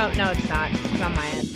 Oh, no, it's not. It's on my end.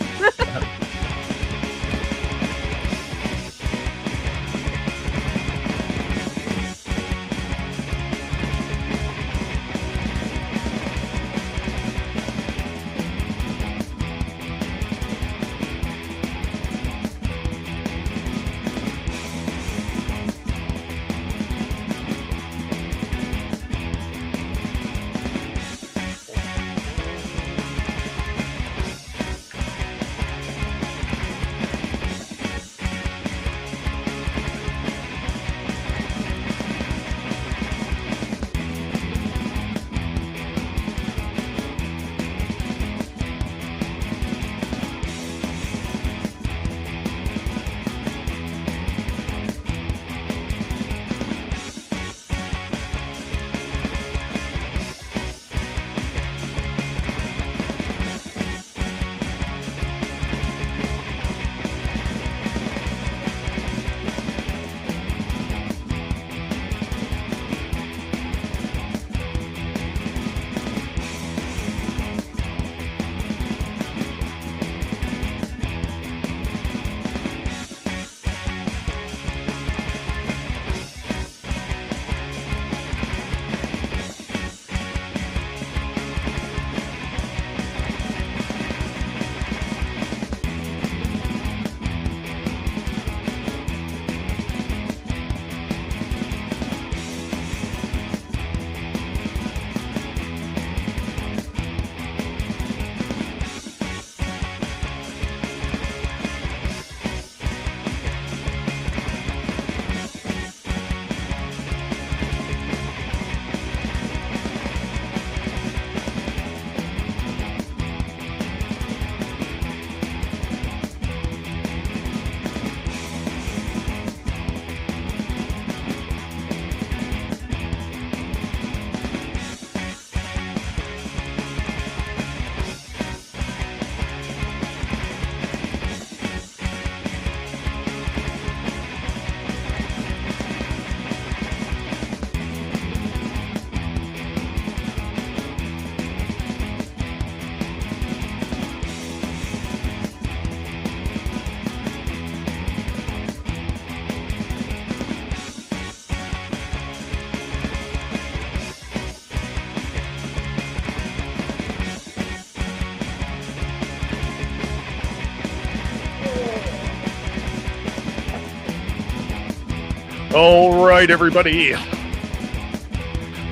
All right, everybody.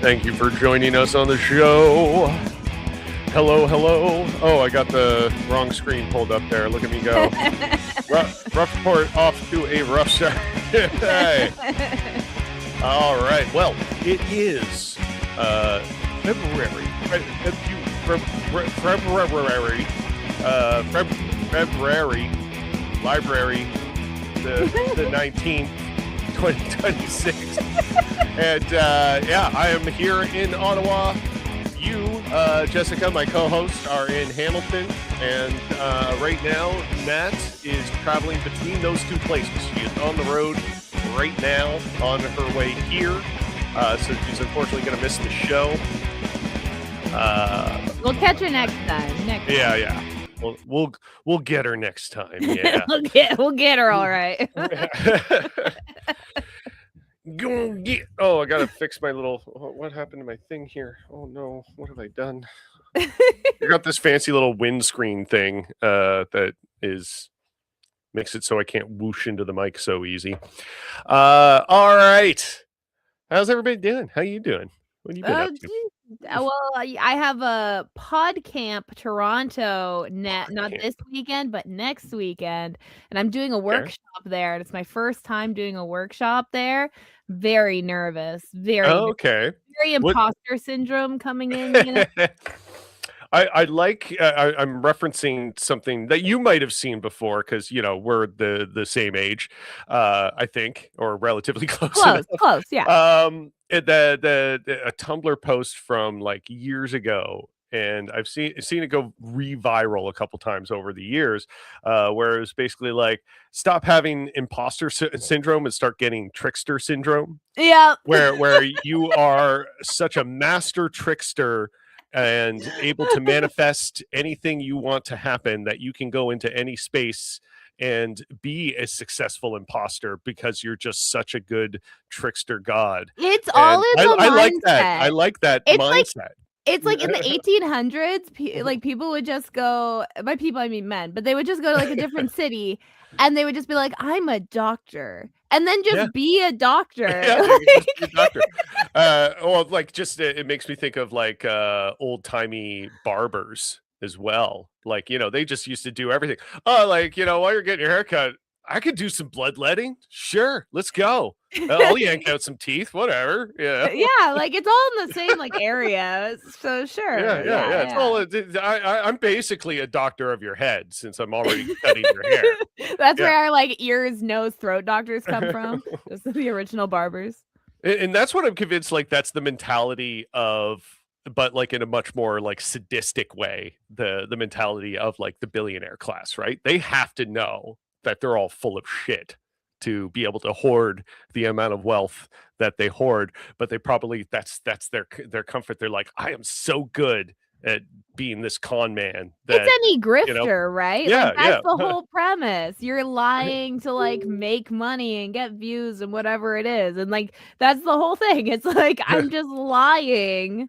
Thank you for joining us on the show. Hello, hello. Oh, I got the wrong screen pulled up there. Look at me go. Rough report off to a rough start. Hey. All right. Well, it is February. February. Library. The 19th. 2026. And yeah, I am here in Ottawa. You, Jessica, my co-host, are in Hamilton, and right now Nat is traveling between those two places. She is on the road right now on her way here, so she's unfortunately going to miss the show. We'll catch her next time. Yeah. We'll get her next time. Yeah, we'll get her all right. Oh, I gotta fix my little. What happened to my thing here? Oh no, what have I done? I got this fancy little windscreen thing that makes it so I can't whoosh into the mic so easy. All right, how's everybody doing? How you doing? What have you been up to? Well, I have a Pod Camp Toronto not this weekend, but next weekend, and I'm doing a workshop there, and it's my first time doing a workshop there. Very nervous, very imposter syndrome coming in. You know? I like. I'm referencing something that you might have seen before because we're the same age, I think, or relatively close. Close, yeah. A Tumblr post from like years ago, and I've seen it go re-viral a couple times over the years, where it was basically like, stop having imposter syndrome and start getting trickster syndrome. Yeah, where you are such a master trickster and able to manifest anything you want to happen, that you can go into any space and be a successful imposter because you're just such a good trickster god. It's all And in the I like that. I mindset. like that It's like mindset. It's like in the 1800s, like, people would just go by people, I mean men, but they would just go to, like, a different city, and they would just be like, "I'm a doctor," and then Yeah. just be a doctor. Yeah, you could just be a Like doctor. Well, like, just it makes me think of, like, old-timey barbers as well. Like, they just used to do everything. "Oh, like, while you're getting your haircut, I could do some bloodletting. Sure, let's go. I'll yank out some teeth, whatever." Yeah. Yeah, like, it's all in the same, like, area, so Yeah, sure, yeah, yeah. It's yeah, all I'm basically a doctor of your head since I'm already cutting your hair. yeah. That's Yeah. where our, like, ears, nose, throat doctors come from. Those are the original barbers. And that's what I'm convinced, like, that's the mentality of, but like in a much more like sadistic way, the mentality of like the billionaire class, right? They have to know that they're all full of shit to be able to hoard the amount of wealth that they hoard, but they probably that's their comfort. They're like, I am so good at being this con man It's that, any you know, grifter, right? Like, yeah, that's yeah. the whole premise. You're lying to, like, make money and get views and whatever it is, and, like, that's the whole thing. It's like, I'm just lying,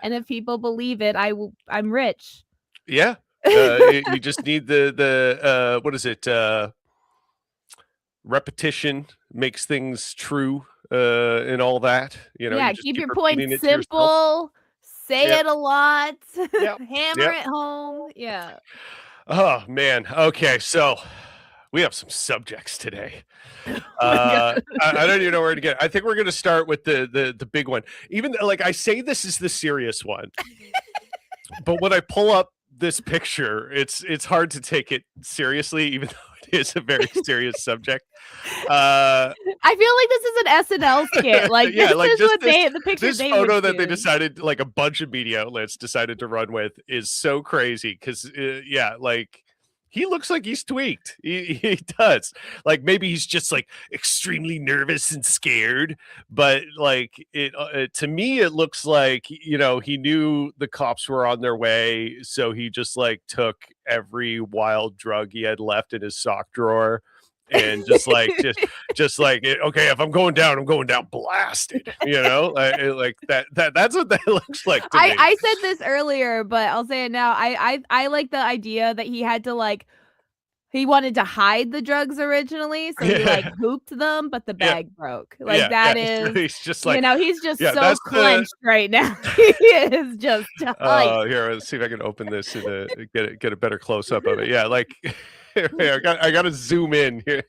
and if people believe it, I'm rich. Yeah. You just need the what is it? Repetition makes things true, and all that. You Yeah, just keep keep your points repeating it to yourself. simple, say Yep, it a lot, yep, hammer yep. it home. Yeah. Oh man. Okay, so we have some subjects today. Oh my god. I don't even know where to get. I think we're gonna start with the big one. Even though, like, I say this is the serious one, but when I pull up this picture, it's hard to take it seriously, even though it is a very serious subject. Uh, I feel like this is an SNL skit. Like, yeah, this like is just what the picture this they would photo that they choose. decided, like a bunch of media outlets decided to run with, is so crazy because, yeah, like he looks like he's tweaked. He does. Like maybe he's just like extremely nervous and scared, but like to me it looks like he knew the cops were on their way, so he just like took every wild drug he had left in his sock drawer and just like okay, if I'm going down, I'm going down blasted, like that's what that looks like to me. I said this earlier, but I'll say it now. I like the idea that he had to like he wanted to hide the drugs originally, so he like Yeah, hooped them, but the yeah, bag broke. Like yeah, yeah. that So is, he's just like, he's just yeah, so that's the clenched right now. He is just tight. here, let's see if I can open this and get a better close up of it. Yeah, like here, I got to zoom in here.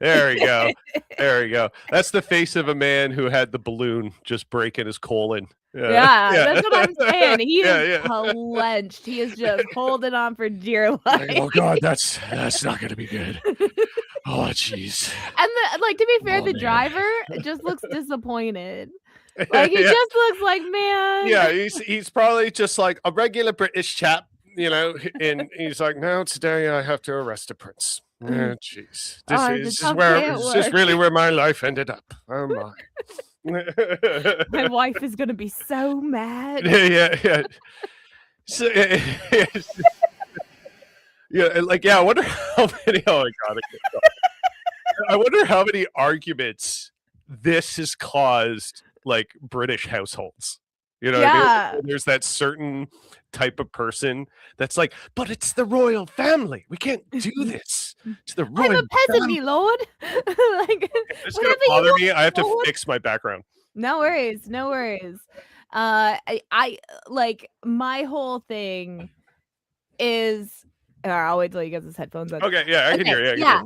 There we go. There we go. That's the face of a man who had the balloon just breaking his colon. Yeah, Yeah. that's what I'm saying. He Yeah, is yeah. clenched. He is just holding on for dear Like, life. oh God, that's not gonna be good. Oh jeez. And to be fair, Oh the man. driver just looks disappointed. Like he Yeah. just looks like, man. Yeah, he's probably just like a regular British chap, and he's like, no, today I have to arrest a prince. Oh, jeez. Oh, it's a tough day at This is work. really where my life ended up. Oh my. My wife is gonna be so mad. Yeah. So, yeah, like, yeah, I wonder how many, oh my God. I wonder how many arguments this has caused, like British households. You know what I mean? Yeah. There's that certain type of person that's like, but it's the royal family. We can't do this to the royal I'm a peasant, family. me lord. Like, It's gonna whatever you bother want, me. I have to lord. fix my background. No worries, no worries. I like my whole thing is. I'll wait till he gets his headphones on. Okay, yeah, I can hear you. Yeah.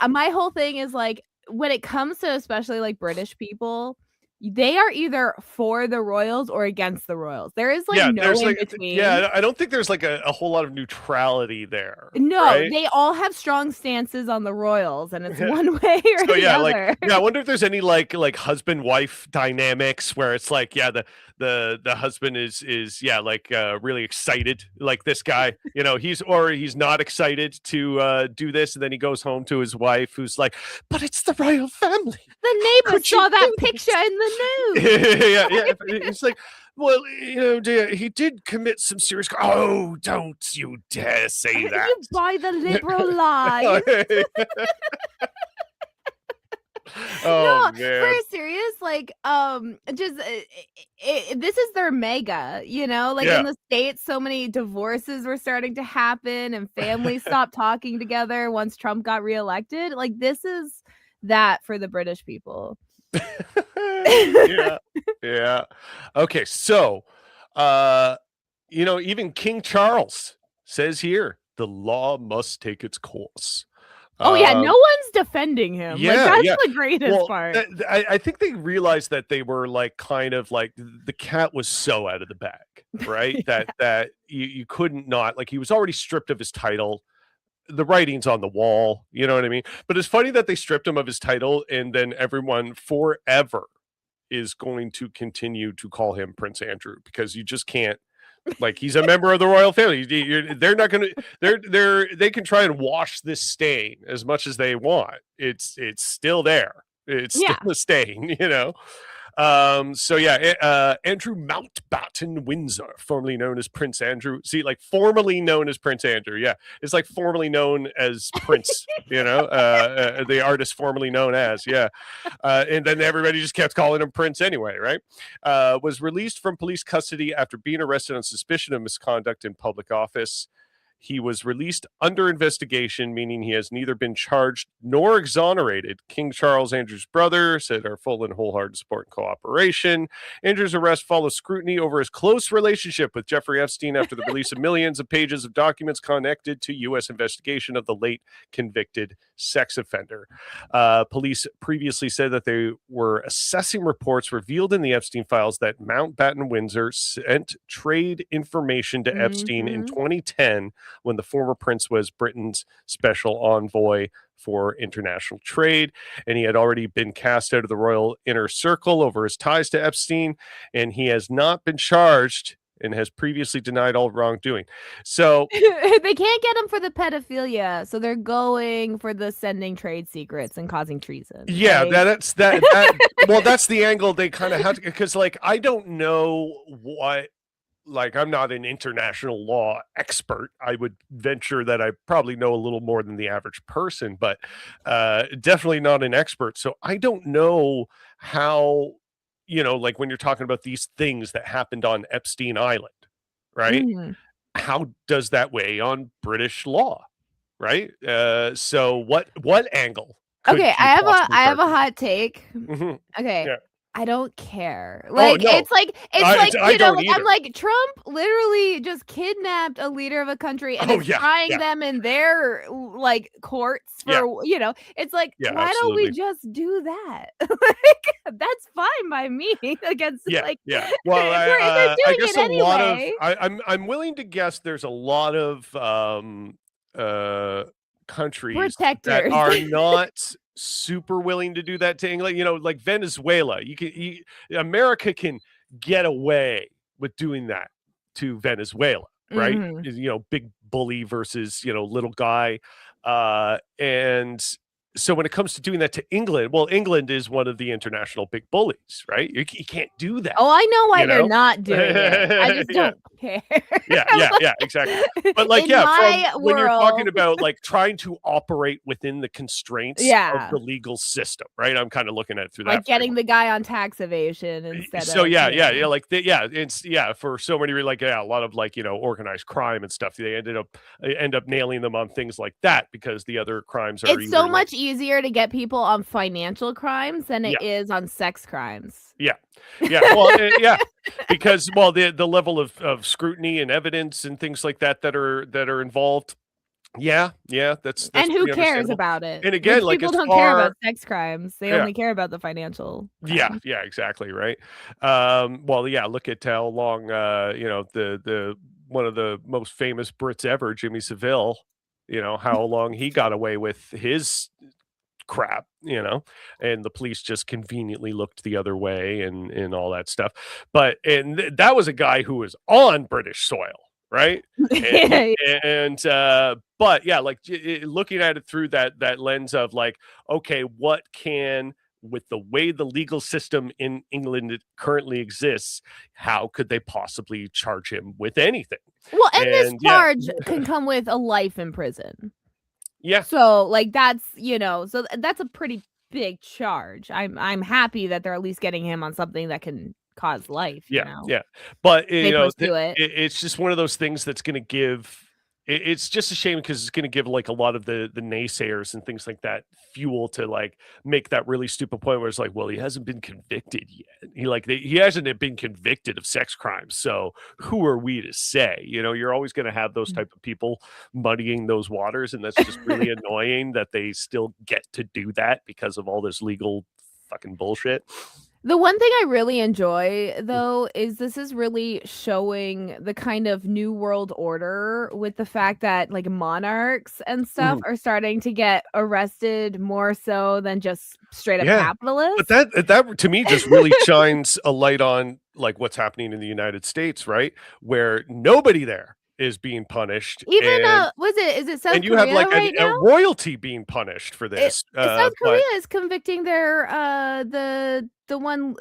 My whole thing is like when it comes to especially like British people, they are either for the royals or against the royals. There is like no there's in like, between. yeah, I don't think there's like a whole lot of neutrality there. No, right? they all have strong stances on the royals, and it's one way or So the yeah, other. I wonder if there's any like husband wife dynamics where it's like, yeah, the husband is like really excited, like this guy, he's not excited to do this, and then he goes home to his wife who's like, but it's the royal family. The neighbor Could you saw that do picture in the the news. Yeah, yeah. It's like, well, he did commit some serious. Oh, don't you dare say that. You buy the liberal lies. Oh No, for man. serious, like, just, this is their mega, like, in Yeah. the States, so many divorces were starting to happen and families stopped talking together once Trump got reelected, like, this is that for the British people. Yeah. Yeah. Okay, so even King Charles says here, the law must take its course. Oh, yeah, no Um, one's defending him, like, yeah, that's yeah. the greatest Well, part. I think they realized that they were like kind of like the cat was so out of the bag, right? Yeah. That you couldn't not like he was already stripped of his title. The writing's on the wall, you know what I mean? But it's funny that they stripped him of his title and then everyone forever is going to continue to call him Prince Andrew because you just can't like he's a member of the royal family. They're not going to they can try and wash this stain as much as they want. It's still there. It's still Yeah. a stain, So yeah, Andrew Mountbatten Windsor, formerly known as Prince Andrew. See, like formerly known as Prince Andrew. Yeah, it's like formerly known as Prince. The artist formerly known as. Yeah, and then everybody just kept calling him Prince anyway, right? Was released from police custody after being arrested on suspicion of misconduct in public office. He was released under investigation, meaning he has neither been charged nor exonerated. King Charles, Andrew's brother, said our full and wholehearted support and cooperation. Andrew's arrest follows scrutiny over his close relationship with Jeffrey Epstein after the release of millions of pages of documents connected to U.S. investigation of the late convicted sex offender. Police previously said that they were assessing reports revealed in the Epstein files that Mountbatten Windsor sent trade information to Epstein in Mhm. 2010 when the former prince was Britain's special envoy for international trade. And he had already been cast out of the royal inner circle over his ties to Epstein. And he has not been charged and has previously denied all wrongdoing. So They can't get him for the pedophilia, so they're going for the sending trade secrets and causing treason. yeah, Like that's the angle they kind of have to, because like I don't know what, like I'm not an international law expert. I would venture that I probably know a little more than the average person, but definitely not an expert. So I don't know how, like when you're talking about these things that happened on Epstein Island, right? Mhm. How does that weigh on British law, right? So what angle could Okay, you possibly I have charge a him? hot take. Mhm. Okay, Yeah. I don't care. Oh Like, no, it's like, I don't like, I'm either. like, Trump literally just kidnapped a leader of a country and Oh is yeah, trying yeah, them in their, like, courts yeah, for it's like, yeah, why don't we absolutely. just do that? Like, that's fine by me against, Yeah, like, yeah. Well, if they're I doing guess it a lot of anyway. I'm willing to guess there's a lot of uh countries that Protectors. are not super willing to do that to England. Like Venezuela. America can get away with doing that to Venezuela, right? Mhm. Big bully versus, little guy. And so when it comes to doing that to England, well, England is one of the international big bullies, right? You can't do that, Oh, I know why you you're know? not doing it. I just Yeah. don't care. Yeah, I'm yeah, yeah, exactly. But, like, in yeah, from my when you're talking world. about, like, trying to operate within the constraints of Yeah. the legal system, right? I'm kinda looking at it through Like that getting framework. the guy on tax evasion instead So, of, yeah, yeah, yeah, like, it's yeah, for so many like, yeah, a lot of, like, organized crime and stuff, they end up nailing them on things like that because the other crimes are it's so either, like much easier to get people on financial crimes than it yeah. is on sex crimes. Yeah. Yeah. Well, yeah, because the level of scrutiny and evidence and things like that are involved. Yeah, yeah, that's And who pretty cares understandable. about it? And again, Rich like people as don't care about far sex crimes. They yeah, only care about the financial yeah, crimes. yeah, exactly, right. Well, yeah, look at how long the one of the most famous Brits ever, Jimmy Savile, how long he got away with his crap, and the police just conveniently looked the other way and all that stuff. But that was a guy who was on British soil, right? Yeah. But yeah, like looking at it through that lens of like, okay, what can with the way the legal system in England currently exists, how could they possibly charge him with anything? Well, and this And yeah, charge can come with a life in prison. yeah, So, like, that's, so that's a pretty big charge. I'm happy that they're at least getting him on something that can cause life, yeah, yeah. But They pursue it. it's just one of those things that's going to give. It's just a shame because it's going to give like a lot of the naysayers and things like that fuel to like make that really stupid point where it's like, well, he hasn't been convicted yet. He hasn't been convicted of sex crimes, so who are we to say? You're always going to have those type of people muddying those waters, and that's just really annoying that they still get to do that because of all this legal fucking bullshit. The one thing I really enjoy, though, is this is really showing the kind of new world order with the fact that, like, monarchs and stuff Mhm. are starting to get arrested more so than just straight up Yeah. But capitalists. that to me just really shines a light on like what's happening in the United States, right? Where nobody there is being punished, Even, and is it South you have Korea like right a now? royalty being punished for this. South But Korea is convicting their, the one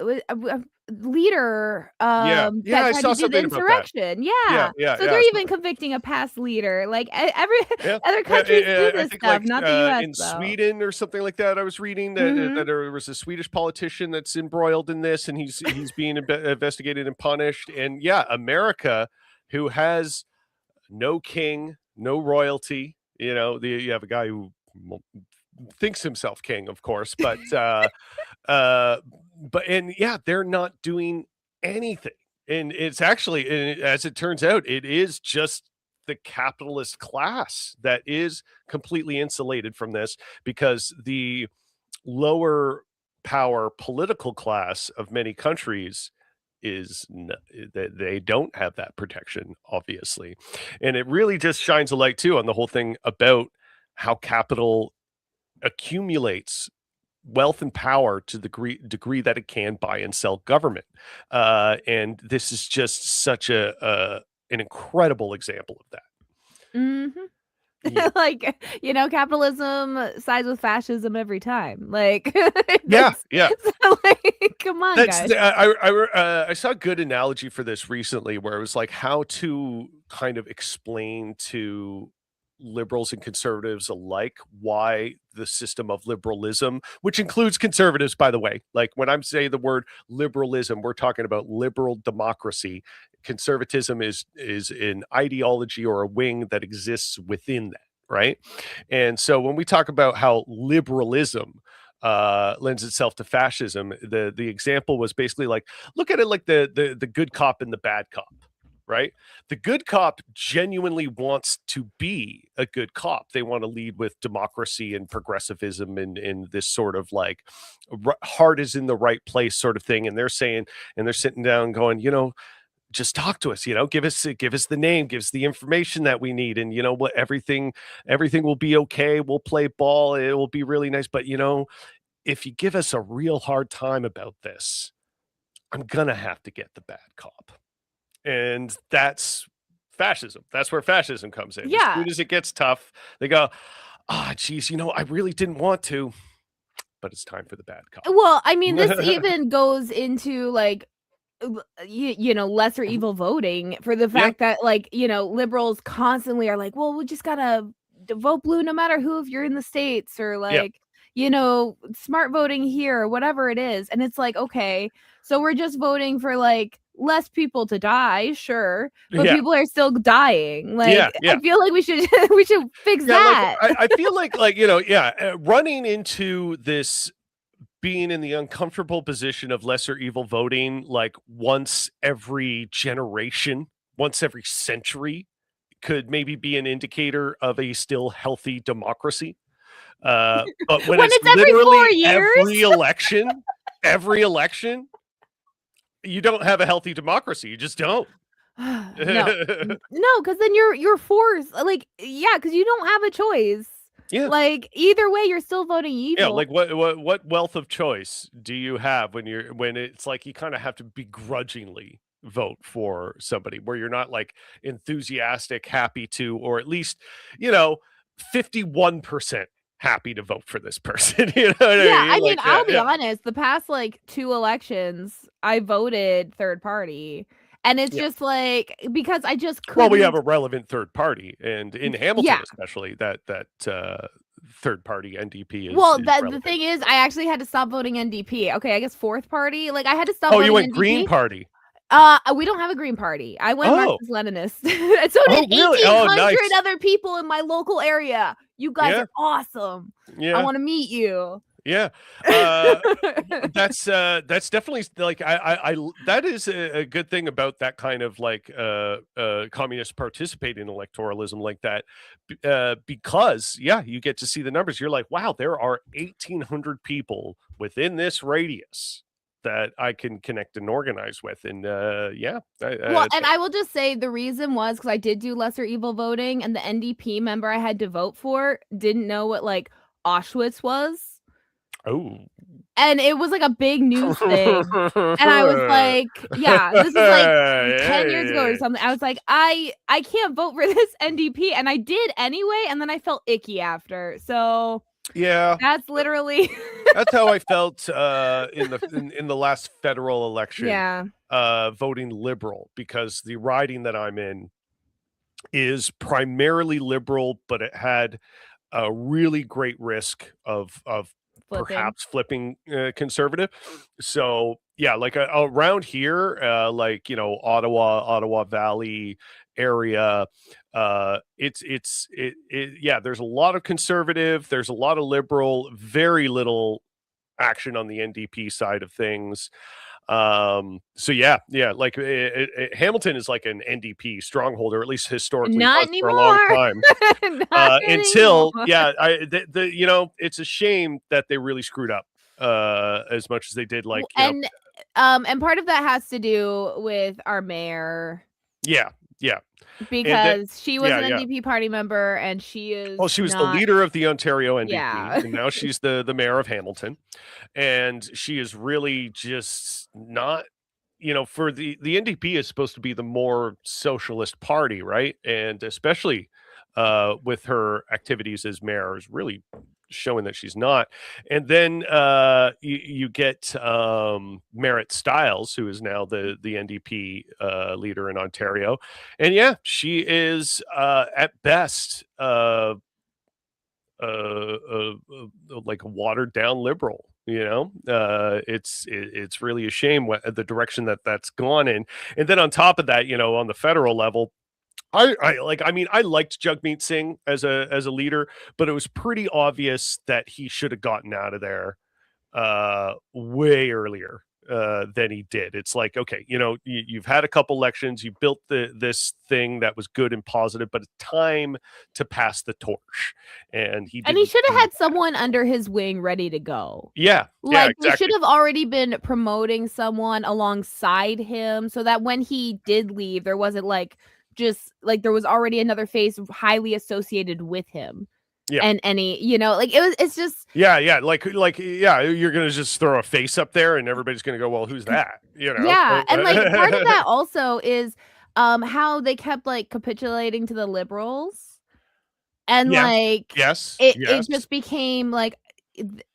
leader, yeah, that I tried saw to do the something about that. insurrection. Yeah, Yeah. yeah, So yeah. they're So even convicting a past leader. Like, every yeah, other countries do I this think stuff, like not the US, in though. Sweden or something like that. I was reading that Mhm. there was a Swedish politician that's embroiled in this, and he's being investigated and punished. And yeah, America, who has no king, no royalty. You have a guy who thinks himself king, of course, uh, and yeah, they're not doing anything. And it's actually, and as it turns out, it is just the capitalist class that is completely insulated from this because the lower power political class of many countries that they don't have that protection, obviously. And it really just shines a light too on the whole thing about how capital accumulates wealth and power to the degree that it can buy and sell government. And this is just such an incredible example of that. Mhm. Yeah. Like, capitalism sides with fascism every time. Like, Yeah, that's yeah. so, like, come on, That's guys. the I saw a good analogy for this recently where it was like how to kind of explain to liberals and conservatives alike why the system of liberalism, which includes conservatives, by the way, like when I'm saying the word liberalism, we're talking about liberal democracy. Conservatism is an ideology or a wing that exists within that, right? And so when we talk about how liberalism lends itself to fascism. The example was basically like look at it like the good cop and the bad cop, right? The good cop genuinely wants to be a good cop. They want to lead with democracy and progressivism and this sort of like heart is in the right place sort of thing. And they're saying and they're sitting down going, just talk to us, give us the name, give us the information that we need, and what, everything will be okay. We'll play ball, it will be really nice, but if you give us a real hard time about this, I'm gonna have to get the bad cop. And that's fascism. That's where fascism comes in. As Yeah. soon as it gets tough, they go, geez, I really didn't want to, but it's time for the bad cop." Well, I mean, this even goes into, like, lesser Mhm. evil voting for the Yeah, fact that, like, liberals constantly are like, "Well, we just gotta vote blue no matter who, if you're in the States," or yeah, like, smart voting here, or whatever it is, and it's like, "Okay, so we're just voting for, like, less people to die, sure, but yeah, people are still dying." yeah, Like, yeah. I feel like we should we should fix Yeah, like, that. I feel like, yeah, running into this being in the uncomfortable position of lesser evil voting, like, once every generation, once every century could maybe be an indicator of a still healthy democracy. But when When it's it's every 4 literally years? every election, you don't have a healthy democracy. You just don't. No. No, because then you're forced, like, yeah, because you don't have a choice. Yeah. Like, either way, you're still voting Yeah, evil. like what wealth of choice do you have when it's like you kind of have to begrudgingly vote for somebody where you're not like enthusiastic, happy to, or at least, you know, 51% happy to vote for this person. You know what Yeah, I I mean? mean, Like, I'll be honest, the past, like, 2 elections, I voted third party, and it's yeah. just, like because I just Well, we have couldn't a relevant third party, and in Hamilton yeah. especially, that third party NDP Well, is the relevant. thing is, I actually had to stop voting NDP. Okay, I guess fourth party, like, I had to stop Oh, you voting went Green NDP. Party. We don't have a Green Party. I went Oh. Marxist-Leninist, and so did Oh, really? Oh, 1,800 nice. other people in my local area. You guys Yeah, are awesome. I yeah, wanna meet you. yeah. That's definitely like that is a good thing about that kind of like communist participating electoralism like that, because yeah, you get to see the numbers. You're like, wow, there are 1,800 people within this radius that I can connect and organize with, and yeah, Well, and I will just say the reason was because I did do lesser evil voting, and the NDP member I had to vote for didn't know what, like, Auschwitz was, oh. and it was, like, a big news thing, and I was like yeah, this is, like, 10 years ago or something. I was like, I can't vote for this NDP," and I did anyway, and then I felt icky after, so Yeah. that's literally That's how I felt in the last federal election, yeah, voting liberal, because the riding that I'm in is primarily liberal, but it had a really great risk of flipping. perhaps flipping conservative. So yeah, like around here, like Ottawa Valley area, yeah. There's a lot of conservative. There's a lot of liberal. Very little action on the NDP side of things. So yeah, like Hamilton is like an NDP stronghold, or at least historically Not was for a long anymore. time. Not Until anymore. yeah, it's a shame that they really screwed up as much as they did. Like, And part of that has to do with our mayor yeah, yeah, and that because she was yeah, an yeah. NDP party member and she Well, is she was the not leader of the Ontario NDP, yeah. and now she's the mayor of Hamilton, and she is really just not. For the NDP is supposed to be the more socialist party, right? And especially with her activities as mayor is really showing that she's not. And then you get Merritt Stiles, who is now the NDP leader in Ontario, and yeah, she is at best like a watered down liberal. It's really a shame the direction that's gone in. And then on top of that, on the federal level, I liked Jagmeet Singh as a leader, but it was pretty obvious that he should have gotten out of there way earlier than he did. It's like, okay, you've had a couple elections, you built this thing that was good and positive, but it's time to pass the torch. And he And he didn't should have do had that. someone under his wing ready to go. Yeah, yeah, Like, they should exactly. have already been promoting someone alongside him so that when he did leave, there wasn't, like, just like, there was already another face highly associated with him. Yeah. And any like, it's just Yeah, yeah, like, yeah, you're gonna just throw a face up there, and everybody's gonna go, "Well, who's that?" yeah, and, like, part of that also is, how they kept, like, capitulating to the liberals, and, Yeah. like, Yes, it yes. just became, like,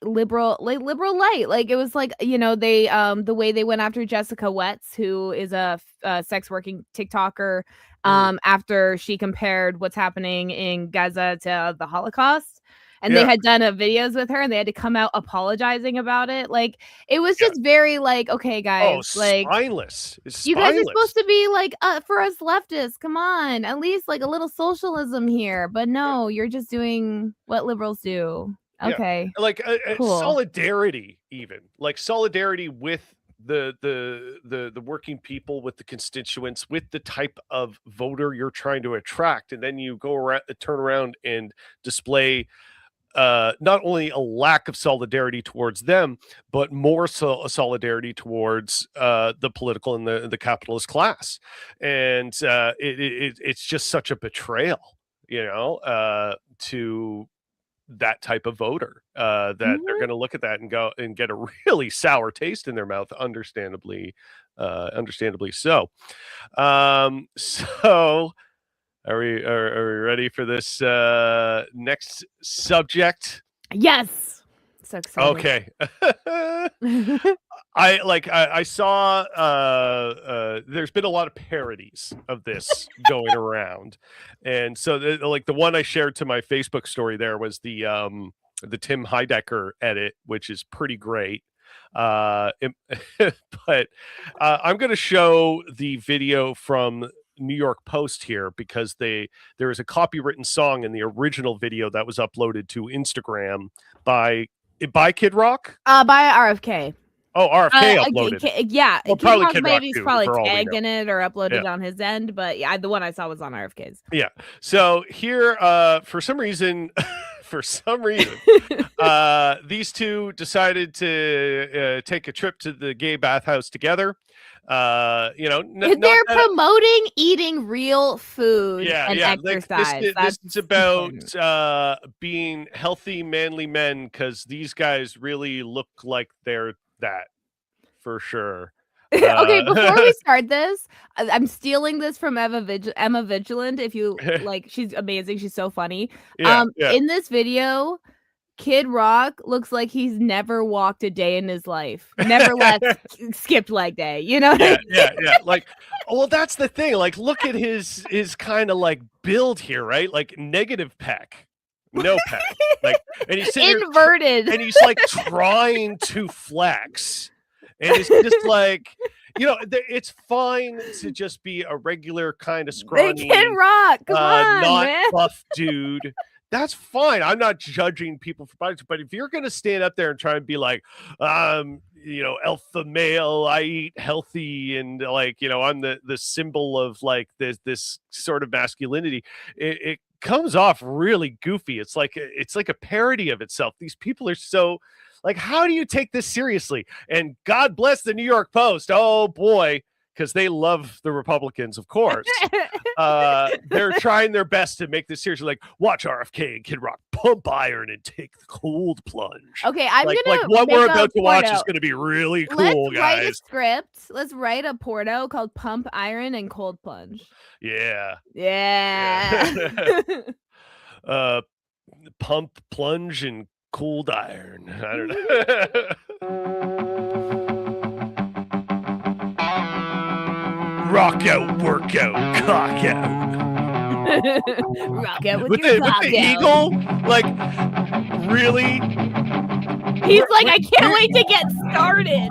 liberal light, like, it was like, they, the way they went after Jessica Wetz, who is a sex working TikToker, Mhm. after she compared what's happening in Gaza to the Holocaust, and they Yeah, had done, videos with her, and they had to come out apologizing about it, like, it was yeah. just very, like, "Okay, Oh, guys, like, spineless. It's you guys are spineless. supposed to be, like, for us leftists, come on, at least, like, a little socialism here, but no, you're just doing what liberals do." Yeah, Okay, like, cool. solidarity even, like, solidarity with the working people, with the constituents, with the type of voter you're trying to attract, and then you go around turn around and display, not only a lack of solidarity towards them, but more so solidarity towards, the political and the capitalist class, and, it's just such a betrayal, to that type of voter, that they're Mhm. gonna look at that and go and get a really sour taste in their mouth, understandably so. So are we ready for this next subject? Yes. So excited. Okay. I saw there's been a lot of parodies of this going around. And so the one I shared to my Facebook story there was the Tim Heidecker edit, which is pretty great. But I'm going to show the video from New York Post here because there is a copywritten song in the original video that was uploaded to Instagram by Kid Rock. By RFK. Oh, RFK uploaded. Yeah, well, Kid Rock Kid maybe Rock probably too, tagging it or uploaded on his end, but yeah, the one I saw was on RFK's. Yeah. So here, for some reason, these two decided to take a trip to the gay bathhouse together. They're promoting eating real food and exercise. This is about being healthy, manly men because these guys really look like they're that for sure. Okay, before we start this, I'm stealing this from Emma Vigilant. If you like, she's amazing. She's so funny. In this video, Kid Rock looks like he's never walked a day in his life. Never skipped leg day. You know? Yeah. Like, well, that's the thing. Like, look at his kind of like build here, right? Like negative pec. No pec. Like, and he's inverted. And he's like trying to flex. And it's just like, it's fine to just be a regular kind of scrawny Kid Rock. Come on, not man. buff dude. That's fine. I'm not judging people for bodies, but if you're gonna stand up there and try and be like, alpha male, I eat healthy, and like, I'm the symbol of like this sort of masculinity, it comes off really goofy. It's like a parody of itself. These people are so like, how do you take this seriously? And God bless the New York Post. Oh boy, because they love the Republicans, of course. They're trying their best to make this serious. Like, watch RFK and Kid Rock pump iron and take the cold plunge. Okay, I'm gonna what we're about to watch is gonna be really cool, guys. Write a script. Let's write a porno called Pump Iron and Cold Plunge. Yeah. Pump, plunge, and cold iron. I don't know. Rock out, work out, cock out. Rock out with your cock the out. eagle, like, really? He's like, I can't wait to get started.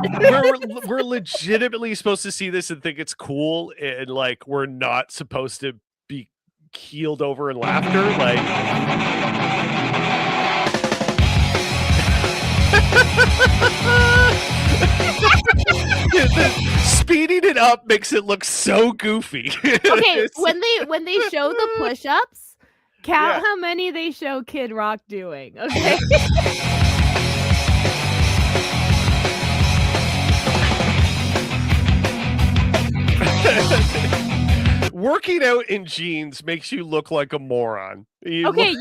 We're legitimately supposed to see this and think it's cool, and like we're not supposed to be keeled over in laughter, like. Speeding it up makes it look so goofy. Okay, when they show the push-ups, count how many they show Kid Rock doing. Okay. Working out in jeans makes you look like a moron. You haven't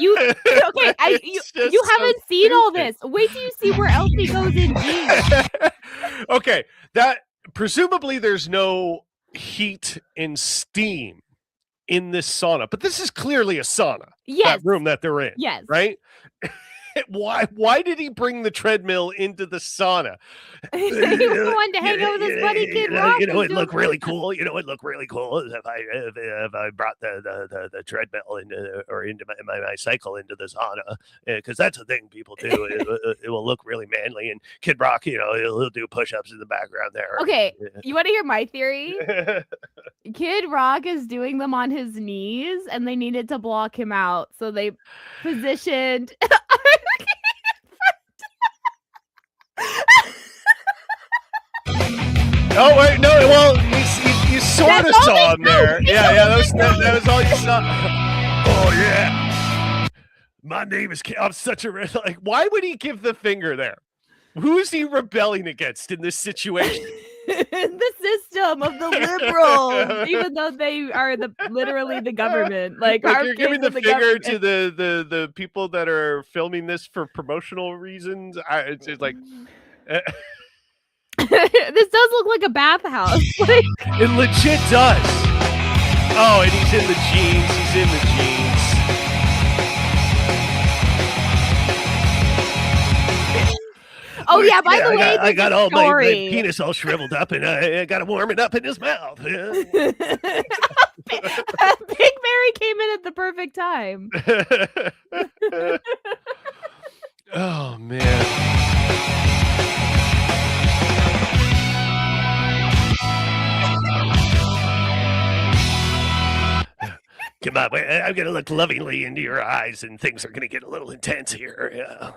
seen all this. Wait till you see where else he goes in jeans. Okay, that presumably there's no heat and steam in this sauna, but this is clearly a sauna. Yes. That room that they're in. Yes. Right? Why did he bring the treadmill into the sauna? He was wanting to hang out with his buddy Kid Rock. It'd look really cool. It'd look really cool if I brought the treadmill into my cycle into the sauna, because that's the thing people do. It will look really manly, and Kid Rock, he'll do push-ups in the background there. Okay, you want to hear my theory? Kid Rock is doing them on his knees, and they needed to block him out, so they positioned. Oh wait, no. Well, you sort of saw him there. Yeah. That was all you saw. Oh yeah. My name is. I'm such a like. Why would he give the finger there? Who is he rebelling against in this situation? The system of the liberals, even though they are literally the government. Like you're giving the finger to the people that are filming this for promotional reasons. It's just like. This does look like a bathhouse. It legit does. Oh, and he's in the jeans. Oh yeah. By the way, I got all my penis all shriveled up, and I got to warm it up in his mouth. Yeah. Big Mary came in at the perfect time. Oh man. Come on, I'm going to look lovingly into your eyes, and things are going to get a little intense here. Yeah.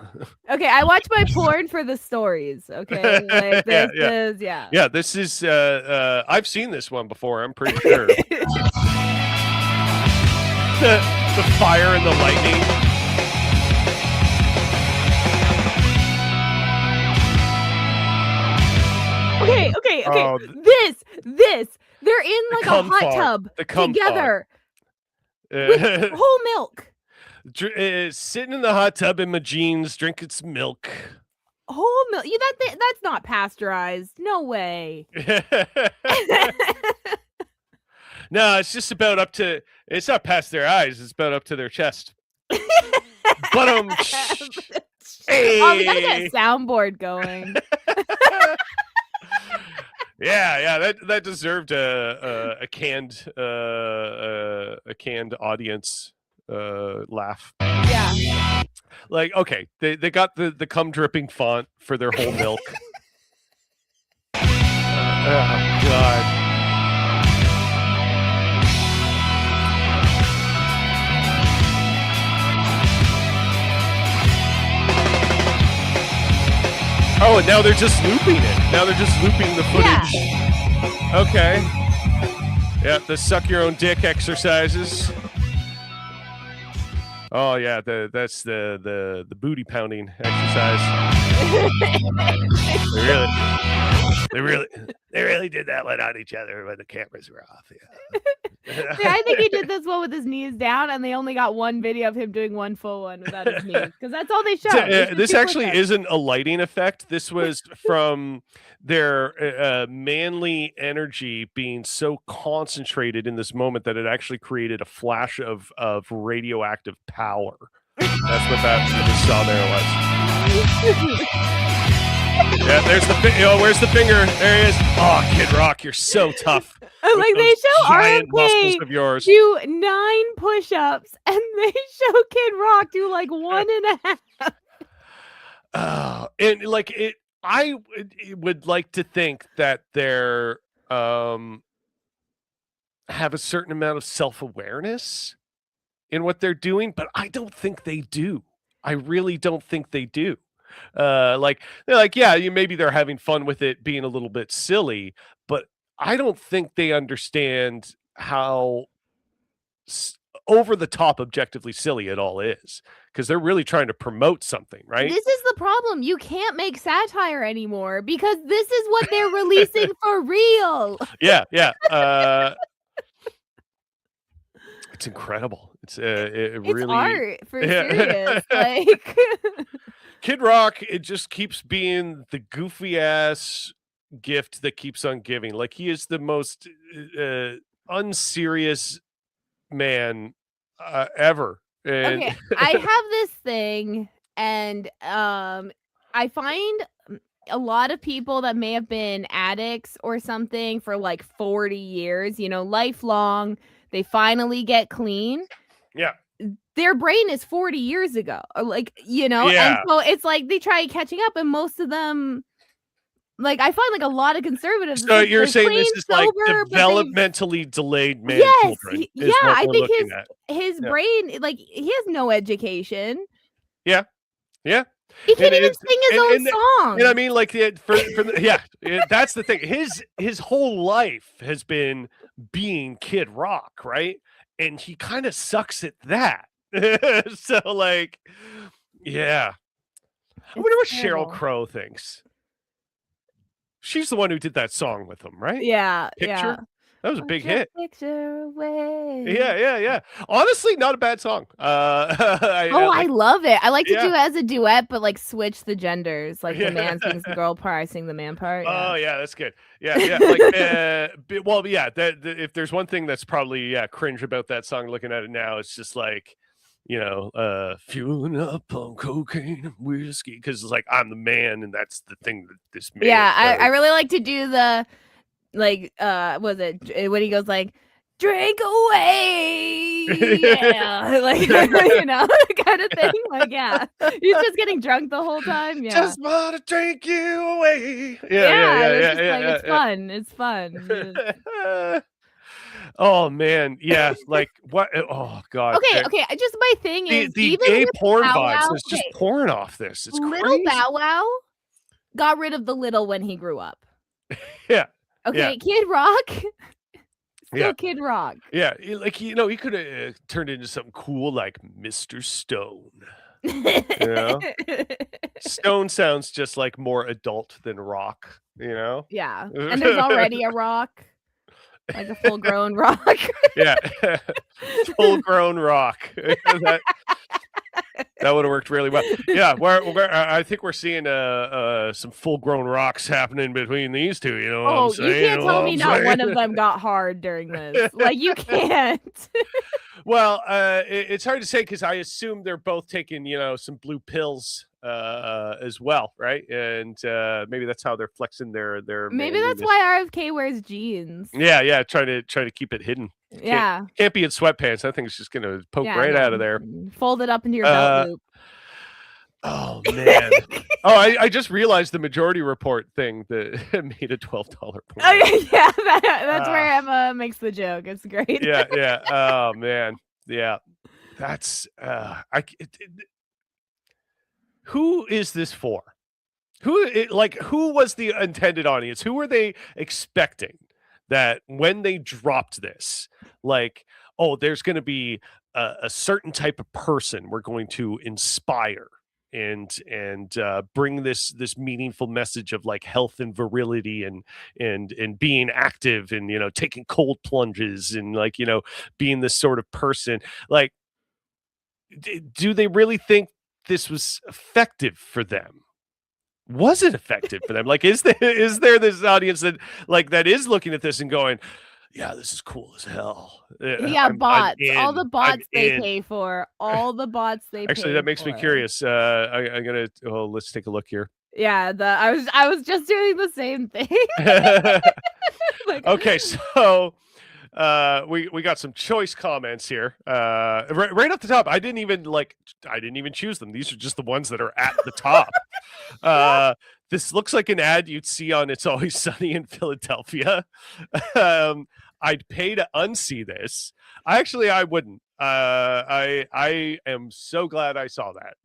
Okay, I watch my porn for the stories. Okay, like this is Yeah, this is. I've seen this one before. I'm pretty sure. the fire and the lightning. Okay. Oh, This. They're in like a hot tub together with whole milk. Sitting in the hot tub in my jeans, drinking some milk. Whole milk. That's not pasteurized. No way. No, it's just about up to. It's not past their eyes. It's about up to their chest. But hey. Oh, we gotta get a soundboard going. Yeah, that deserved a canned audience laugh. Yeah. Like, okay, they got the cum dripping font for their whole milk. Oh God. Oh, and now they're just looping it. Now they're just looping the footage. Yeah. Okay. Yeah, the suck your own dick exercises. Oh yeah, that's the booty pounding exercise. They really did that one on each other when the cameras were off. Yeah. Yeah, I think he did this one with his knees down, and they only got one video of him doing one full one without his knees, because that's all they showed. This actually isn't a lighting effect. This was from their manly energy being so concentrated in this moment that it actually created a flash of radioactive power. That's what that you just saw there was. Yeah, there's the where's the finger? There he is. Oh, Kid Rock, you're so tough. Like they show RFK of yours. do 9 push-ups, and they show Kid Rock do like 1.5. And like it, I would like to think that they're have a certain amount of self-awareness in what they're doing, but I don't think they do. I really don't think they do. Like they're like, yeah, maybe they're having fun with it being a little bit silly, but I don't think they understand how over the top objectively silly it all is, because they're really trying to promote something, right? This is the problem. You can't make satire anymore because this is what they're releasing for real. Yeah. It's incredible. It's really art for serious. Like Kid Rock, it just keeps being the goofy ass gift that keeps on giving. Like he is the most unserious man ever. And okay, I have this thing, and I find a lot of people that may have been addicts or something for like 40 years, lifelong, they finally get clean. Yeah. Their brain is 40 years ago, like, Yeah. And so it's like they try catching up, and most of them, like, I find like a lot of conservatives. So you're saying this is like developmentally delayed man children? Yeah, I think his brain, like, he has no education. Yeah. He can't even sing his own song. You know what I mean? Like, that's the thing. His whole life has been being Kid Rock, right? And he kind of sucks at that. So, like, yeah. I wonder what Sheryl Crow thinks. She's the one who did that song with him, right? Yeah. Picture? Yeah. That was a big hit. Picture away. Yeah. Honestly, not a bad song. I love it. I like to do it as a duet, but like switch the genders. Like the man sings the girl part, I sing the man part. Yeah. Oh yeah, that's good. Yeah. Like, if there's one thing that's probably cringe about that song, looking at it now, it's just like, fueling up on cocaine and whiskey because it's like I'm the man, and that's the thing that this man. Yeah, I really like to do the was it when he goes like drink away, yeah, like kind of thing. Like, yeah, he's just getting drunk the whole time. Yeah, just wanna take you away. It's fun. It's fun. Oh man, yeah. Like what? Oh god. Okay. Just my thing is The even gay with porn Bow vibes Wow, is just pouring off this. It's Little crazy. Bow Wow got rid of the little when he grew up. Yeah. Okay, Kid Rock. Yeah. Kid Rock. Yeah, he could have turned into something cool like Mr. Stone. Stone sounds just like more adult than rock, Yeah, and there's already a rock, like a full-grown rock. Yeah, full-grown rock. That would have worked really well. Yeah, I think we're seeing some full-grown rocks happening between these two. You know what I'm saying? You can't tell me not one of them got hard during this. Like, you can't. Well, it's hard to say because I assume they're both taking some blue pills as well, right? And maybe that's how they're flexing their. Maybe that's why RFK wears jeans. Yeah, try to keep it hidden. Yeah, can't be in sweatpants. I think it's just gonna poke right out of there. Fold it up into your belt loop. Oh man! I just realized the Majority Report thing that made a $12 porn. Oh yeah, that's where Emma makes the joke. It's great. Yeah. Oh man, yeah. That's who is this for? Who was the intended audience? Who were they expecting that when they dropped this, like, oh, there's going to be a certain type of person we're going to inspire and bring this meaningful message of like health and virility and being active and taking cold plunges and like being this sort of person. Like, do they really think this was effective for them? Was it effective for them? Like, is there this audience that is looking at this and going, yeah, this is cool as hell. Yeah, bots. All the bots they pay for. All the bots they pay Actually, that makes me curious. I'm gonna let's take a look here. Yeah, I was just doing the same thing. Okay, so we got some choice comments here. Right off the top, I didn't even choose them. These are just the ones that are at the top. This looks like an ad you'd see on It's Always Sunny in Philadelphia. I'd pay to unsee this. I wouldn't. I am so glad I saw that.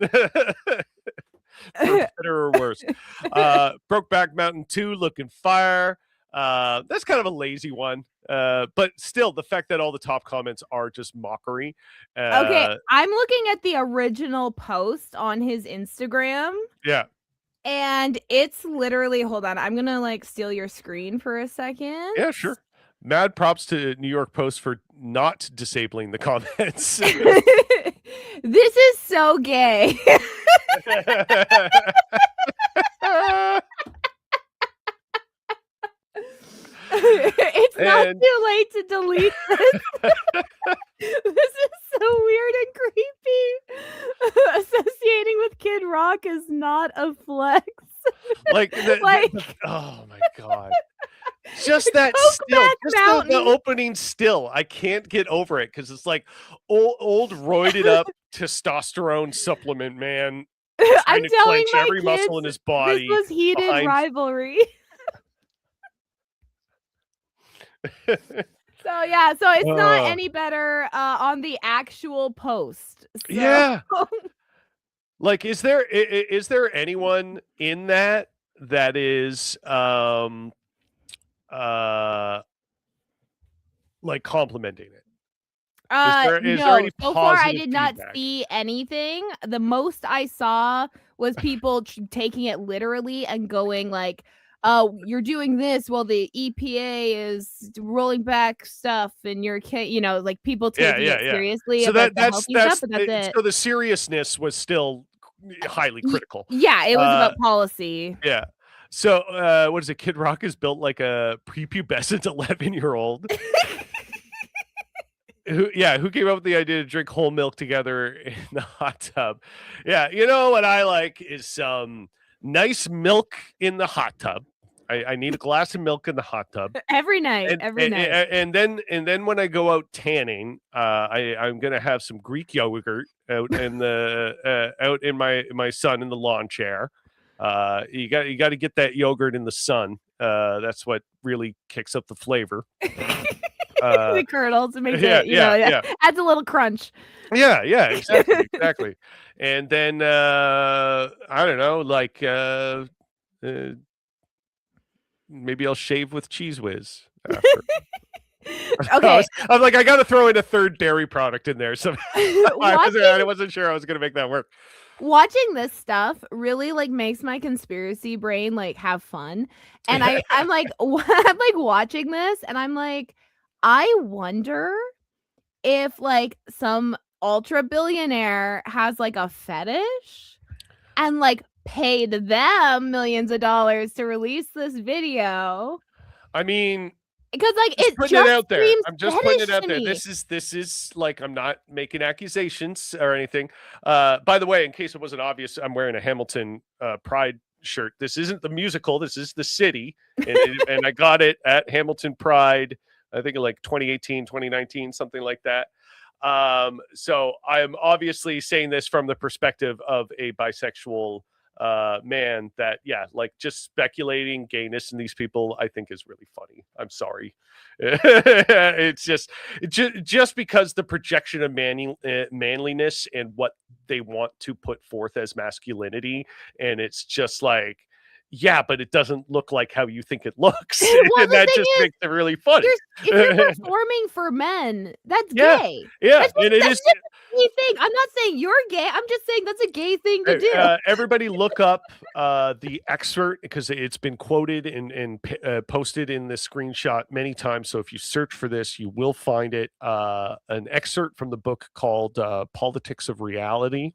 For better or worse. Brokeback Mountain 2 looking fire. That's kind of a lazy one. But still, the fact that all the top comments are just mockery. Okay, I'm looking at the original post on his Instagram. Yeah. And it's literally, hold on, I'm gonna steal your screen for a second. Yeah, sure. Mad props to New York Post for not disabling the comments. This is so gay. It's not too late to delete this. This is so weird and creepy. Associating with Kid Rock is not a flex. Oh my god. Just that still, just the opening still. I can't get over it because it's like old roided up testosterone supplement man. I'm telling my every kids, muscle in his body. This was heated rivalry. So it's not any better on the actual post. So. Yeah. Like, is there anyone in that is like complimenting it? Is there any so far I did feedback? not see anything. The most I saw was people taking it literally and going like, "Oh, you're doing this while the EPA is rolling back stuff, and you're like people taking it seriously." So that's it. So the seriousness was still highly critical. Yeah, it was about policy. Yeah. So what is it? Kid Rock is built like a prepubescent 11-year-old. who came up with the idea to drink whole milk together in the hot tub? Yeah, you know what I like is some nice milk in the hot tub. I need a glass of milk in the hot tub. Every night, every night. And then when I go out tanning, I'm gonna have some Greek yogurt out in the out in my sun in the lawn chair. You got to get that yogurt in the sun. That's what really kicks up the flavor. The kernels, it makes it, adds a little crunch. Yeah, exactly. And then I don't know, like maybe I'll shave with Cheese Whiz after. Okay. I'm like, I got to throw in a third dairy product in there. So I wasn't sure I was going to make that work. Watching this stuff really like makes my conspiracy brain like have fun. And I'm like, I'm like watching this and I'm like, I wonder if like some ultra billionaire has like a fetish and like paid them millions of dollars to release this video. I mean, because like it just just it out there. I'm just putting it out there. Me. This is like, I'm not making accusations or anything. By the way, in case it wasn't obvious, I'm wearing a Hamilton Pride shirt. This isn't the musical. This is the city, and I got it at Hamilton Pride. I think in like 2018, 2019, something like that. So I'm obviously saying this from the perspective of a bisexual man that, like just speculating gayness in these people, I think is really funny. I'm sorry. It's just because the projection of manliness and what they want to put forth as masculinity. And it's just like, yeah, but it doesn't look like how you think it looks. And that just makes it really funny. If you're performing for men, that's gay. Yeah, that's and it is a gay thing. I'm not saying you're gay. I'm just saying that's a gay thing to do. Everybody look up the excerpt because it's been quoted and posted in this screenshot many times. So if you search for this, you will find it. An excerpt from the book called Politics of Reality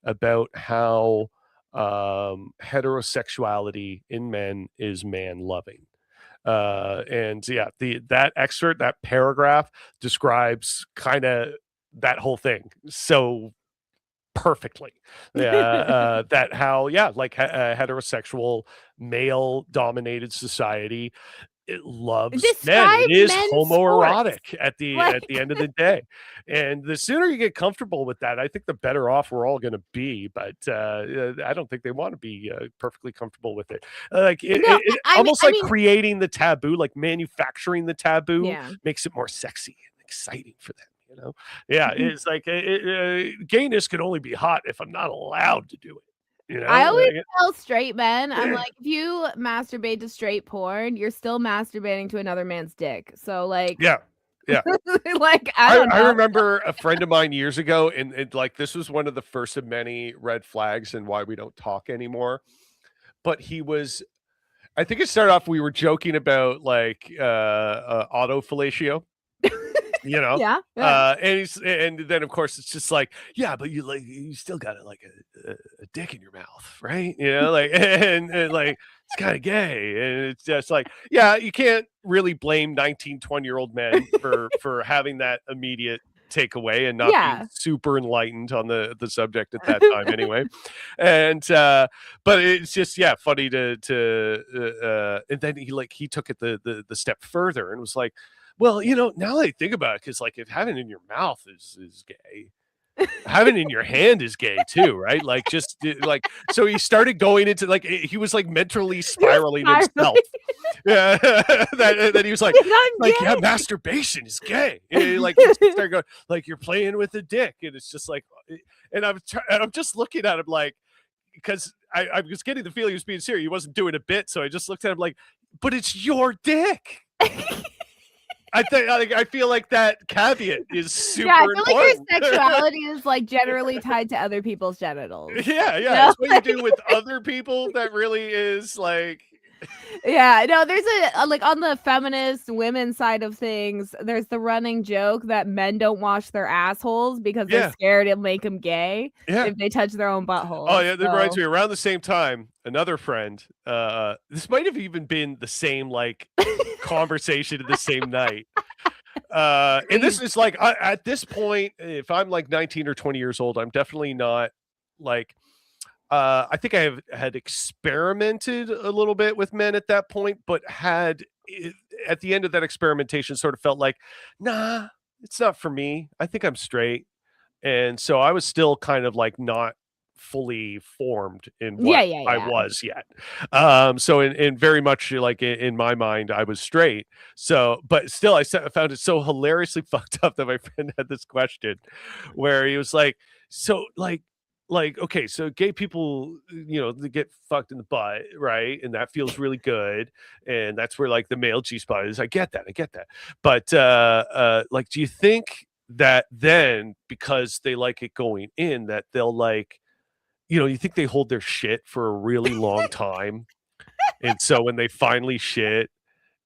about how heterosexuality in men is man loving. That excerpt, that paragraph describes kind of that whole thing so perfectly. That how, like heterosexual male dominated society, it loves men. It is homoerotic at the end of the day. And the sooner you get comfortable with that, I think the better off we're all going to be. But I don't think they want to be perfectly comfortable with it. Almost like creating the taboo, like manufacturing the taboo makes it more sexy and exciting for them. You know? Yeah, it's like gayness can only be hot if I'm not allowed to do it. You know? I always tell straight men, I'm like, if you masturbate to straight porn, you're still masturbating to another man's dick. So like, yeah. Like I remember a friend of mine years ago, and like this was one of the first of many red flags and why we don't talk anymore. But he was, I think it started off, we were joking about like autofellatio. You know, and then of course it's just like, but you still got like a dick in your mouth, right? You know, like and like it's kind of gay, and it's just like, you can't really blame 19-20-year-old men for having that immediate takeaway and not being super enlightened on the subject at that time anyway. And but it's just funny to and then he took it the step further and was like, well, you know, now that I think about it, because like if having it in your mouth is gay, having it in your hand is gay too, right? Like just like, so he started going into like, he was like mentally spiraling himself. Yeah, that he was like masturbation is gay. And like he started going like, you're playing with a dick, and it's just like, and I'm just looking at him like, because I was getting the feeling he was being serious. He wasn't doing a bit, so I just looked at him like, but it's your dick. I feel like that caveat is super important. Like your sexuality is like generally tied to other people's genitals. Yeah. That's what you do with other people that really is like. There's a like on the feminist women side of things, there's the running joke that men don't wash their assholes because they're scared it'll make them gay if they touch their own butthole. Oh yeah, that reminds me. Around the same time, another friend, this might have even been the same like conversation of the same night. And this is like at this point, if I'm like 19 or 20 years old, I'm definitely not like I think I had experimented a little bit with men at that point, but at the end of that experimentation sort of felt like, nah, it's not for me. I think I'm straight. And so I was still kind of like not fully formed in Yeah, what yeah, I yeah. was yet. So in very much like in my mind, I was straight. So, but still, found it so hilariously fucked up that my friend had this question where he was like, so like okay, so gay people, they get fucked in the butt, right? And that feels really good, and that's where like the male G spot is. I get that, but like, do you think that then because they like it going in, that they'll like, you think they hold their shit for a really long time, and so when they finally shit,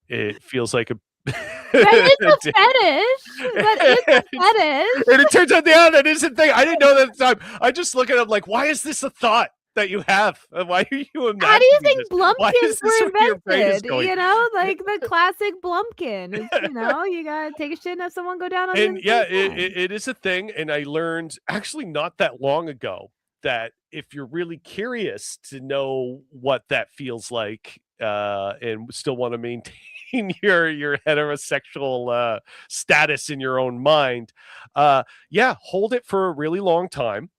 it feels like a That is a a fetish. That is a fetish. and it turns out, yeah, that is the thing. I didn't know that at the time. I just look at it, I'm like, why is this a thought that you have? Why are you imagining How do you this? think Why is blumpkins this were where your brain is invented? going? Like the classic blumpkin. It's, you gotta take a shit and have someone go down on you. And yeah, it is a thing. And I learned actually not that long ago that if you're really curious to know what that feels like, and still want to maintain your heterosexual status in your own mind, yeah, hold it for a really long time.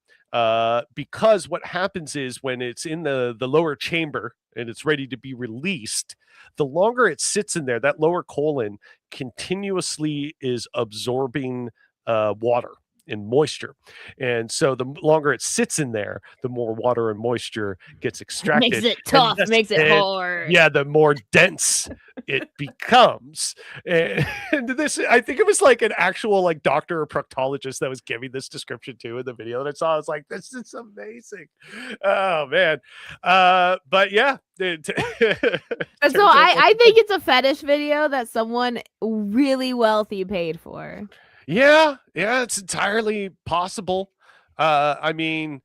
Because what happens is when it's in the lower chamber and it's ready to be released, the longer it sits in there, that lower colon continuously is absorbing water and moisture. And so the longer it sits in there, the more water and moisture gets extracted. Makes it And tough, makes it hard. yeah, the more dense it becomes. And this, I think it was like an actual like doctor or proctologist that was giving this description too in the video that I saw. I was like, this is amazing. Oh man. But yeah. And so I think it's a fetish video that someone really wealthy paid for. Yeah, it's entirely possible. I mean,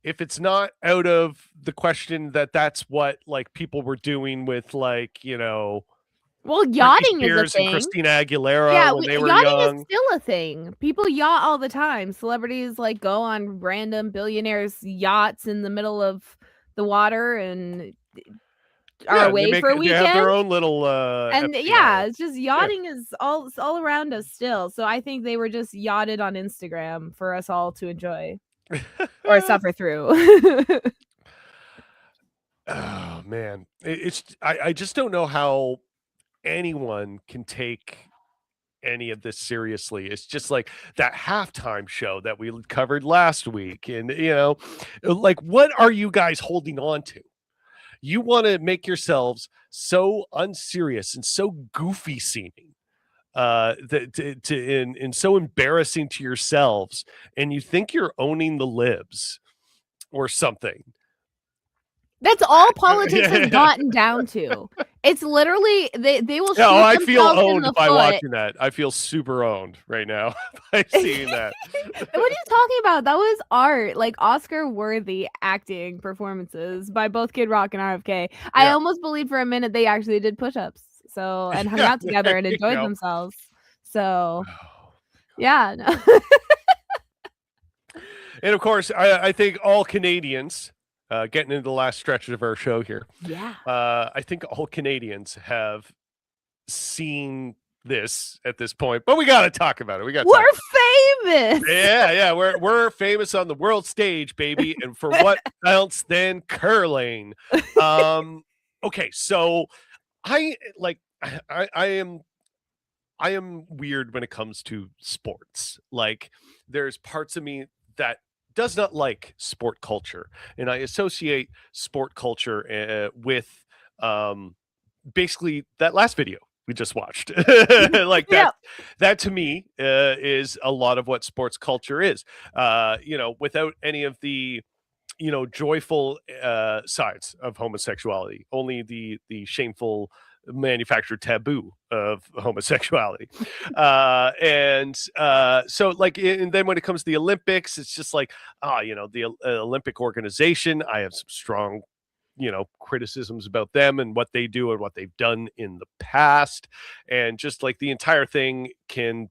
if it's not out of the question that that's what like people were doing with like, Well, Britney yachting is a Spears and thing. Christina Aguilera Yeah, when they were yachting young. is still a thing. People yacht all the time. Celebrities like go on random billionaires' yachts in the middle of the water and are away for a They have their weekend. own little And FP yeah, Island. it's just yachting is all around us still. So I think they were just yachted on Instagram for us all to enjoy or suffer through. Oh man, I just don't know how anyone can take any of this seriously. It's just like that halftime show that we covered last week, and like, what are you guys holding on to? You want to make yourselves so unserious and so goofy seeming, and so embarrassing to yourselves, and you think you're owning the libs or something. That's all politics has gotten down to. It's literally they will shoot I feel themselves in owned the by foot. watching that. I feel super owned right now by seeing that. What are you talking about? That was art, like Oscar-worthy acting performances by both Kid Rock and RFK. I Yeah. almost believed for a minute they actually did push-ups, and hung Yeah, out together and there you enjoyed go. themselves. So, yeah, no. And of course, I think all Canadians, getting into the last stretch of our show here, Yeah. I think all Canadians have seen this at this point, but we got to talk about it. We're famous. Yeah, we're famous on the world stage, baby, and for what else than curling? Okay, so I am weird when it comes to sports. Like, there's parts of me that does not like sport culture, and I associate sport culture with basically that last video we just watched. Like that, that to me is a lot of what sports culture is. Without any of the joyful sides of homosexuality, only the shameful manufactured taboo of homosexuality. So like, and then when it comes to the Olympics, it's just like, the Olympic organization, I have some strong criticisms about them and what they do and what they've done in the past, and just like the entire thing can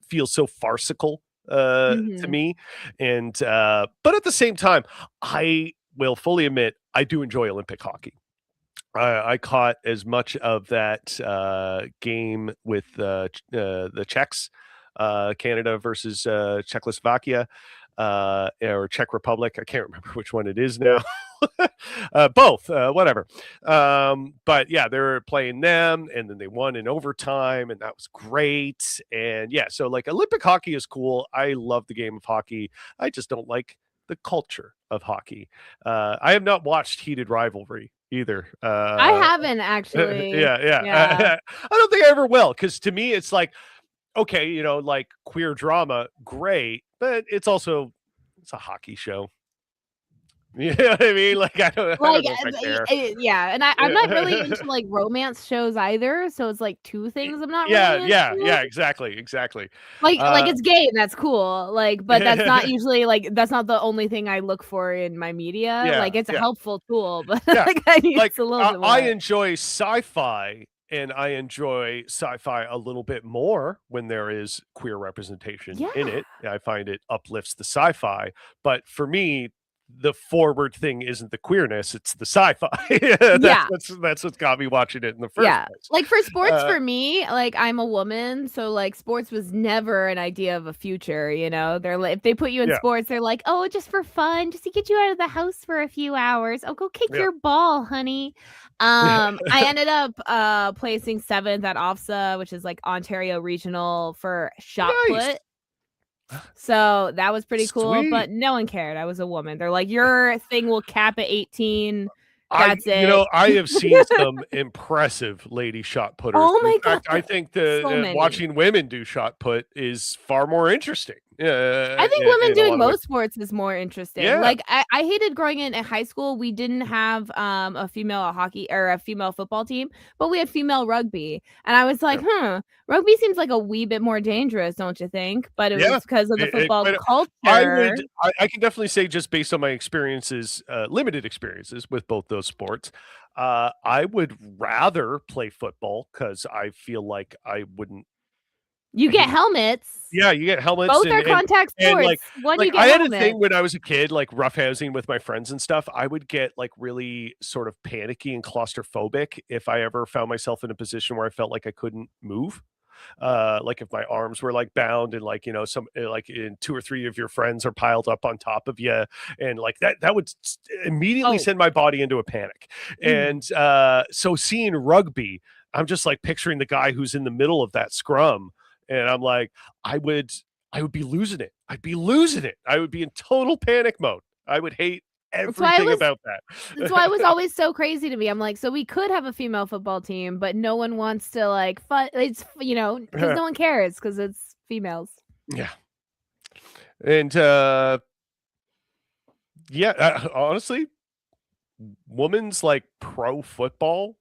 feel so farcical to Mhm. me. And but at the same time, I will fully admit I do enjoy Olympic hockey. I caught as much of that game with the Czechs, Canada versus Czechoslovakia, or Czech Republic. I can't remember which one it is now. Both, whatever. But yeah, they were playing them, and then they won in overtime, and that was great. And yeah, so like Olympic hockey is cool. I love the game of hockey. I just don't like the culture of hockey. I have not watched Heated Rivalry either. I haven't actually. Yeah. Yeah. I don't think I ever will, because to me it's like, okay, like queer drama, great, but it's a hockey show. You know what I mean? Like I don't know if I care. Yeah, and I'm not really into like romance shows either, so it's like two things I'm not really Yeah, into. exactly. Like it's gay and that's cool. Like, but that's not usually like that's not the only thing I look for in my media. Yeah, Like it's a yeah. helpful tool, but Yeah, like I need like a little bit more. I enjoy sci-fi, and I enjoy sci-fi a little bit more when there is queer representation in Yeah. it. I find it uplifts the sci-fi, but for me, the forward thing isn't the queerness, it's the sci-fi. Yeah. That's what's got me watching it in the first Yeah. place. Like for sports for me, like I'm a woman, so like sports was never an idea of a future, you know. They're like if they put you in Yeah. sports, they're like, "Oh, just for fun, just to get you out of the house for a few hours. Oh, go kick Yeah. your ball, honey." I ended up placing 7th at OFSA, which is like Ontario Regional for shot Nice. put. So that was pretty cool, Sweet. but no one cared. I was a woman. They're like, "Your thing will cap at 18. That's I it." have seen some impressive lady shot putters. Oh In my fact, god. I think So many. watching women do shot put is far more interesting. I think in women a doing lot of ways. most sports is more interesting. Yeah. Like I hated growing in at high school. We didn't have a female hockey or a female football team, but we had female rugby. And I was like, rugby seems like a wee bit more dangerous, don't you think? But it Yeah. was because of the football culture. I can definitely say, just based on my experiences, limited experiences with both those sports, I would rather play football, because I feel like I wouldn't. You get helmets. Yeah, you get helmets. Both are contact and sports. like You get I had a helmets. thing when I was a kid, like roughhousing with my friends and stuff. I would get like really sort of panicky and claustrophobic if I ever found myself in a position where I felt like I couldn't move. Like if my arms were like bound, and like some like in 2 or 3 of your friends are piled up on top of you, and like that would immediately send my body into a panic. And so seeing rugby, I'm just like picturing the guy who's in the middle of that scrum, and I'm like, I would be losing it. I'd be losing it. I would be in total panic mode. I would hate everything about that. That's why it was always so crazy to me. I'm like, so we could have a female football team, but no one wants to like fun. It's because no one cares because it's females. Yeah. And honestly, women's like pro football,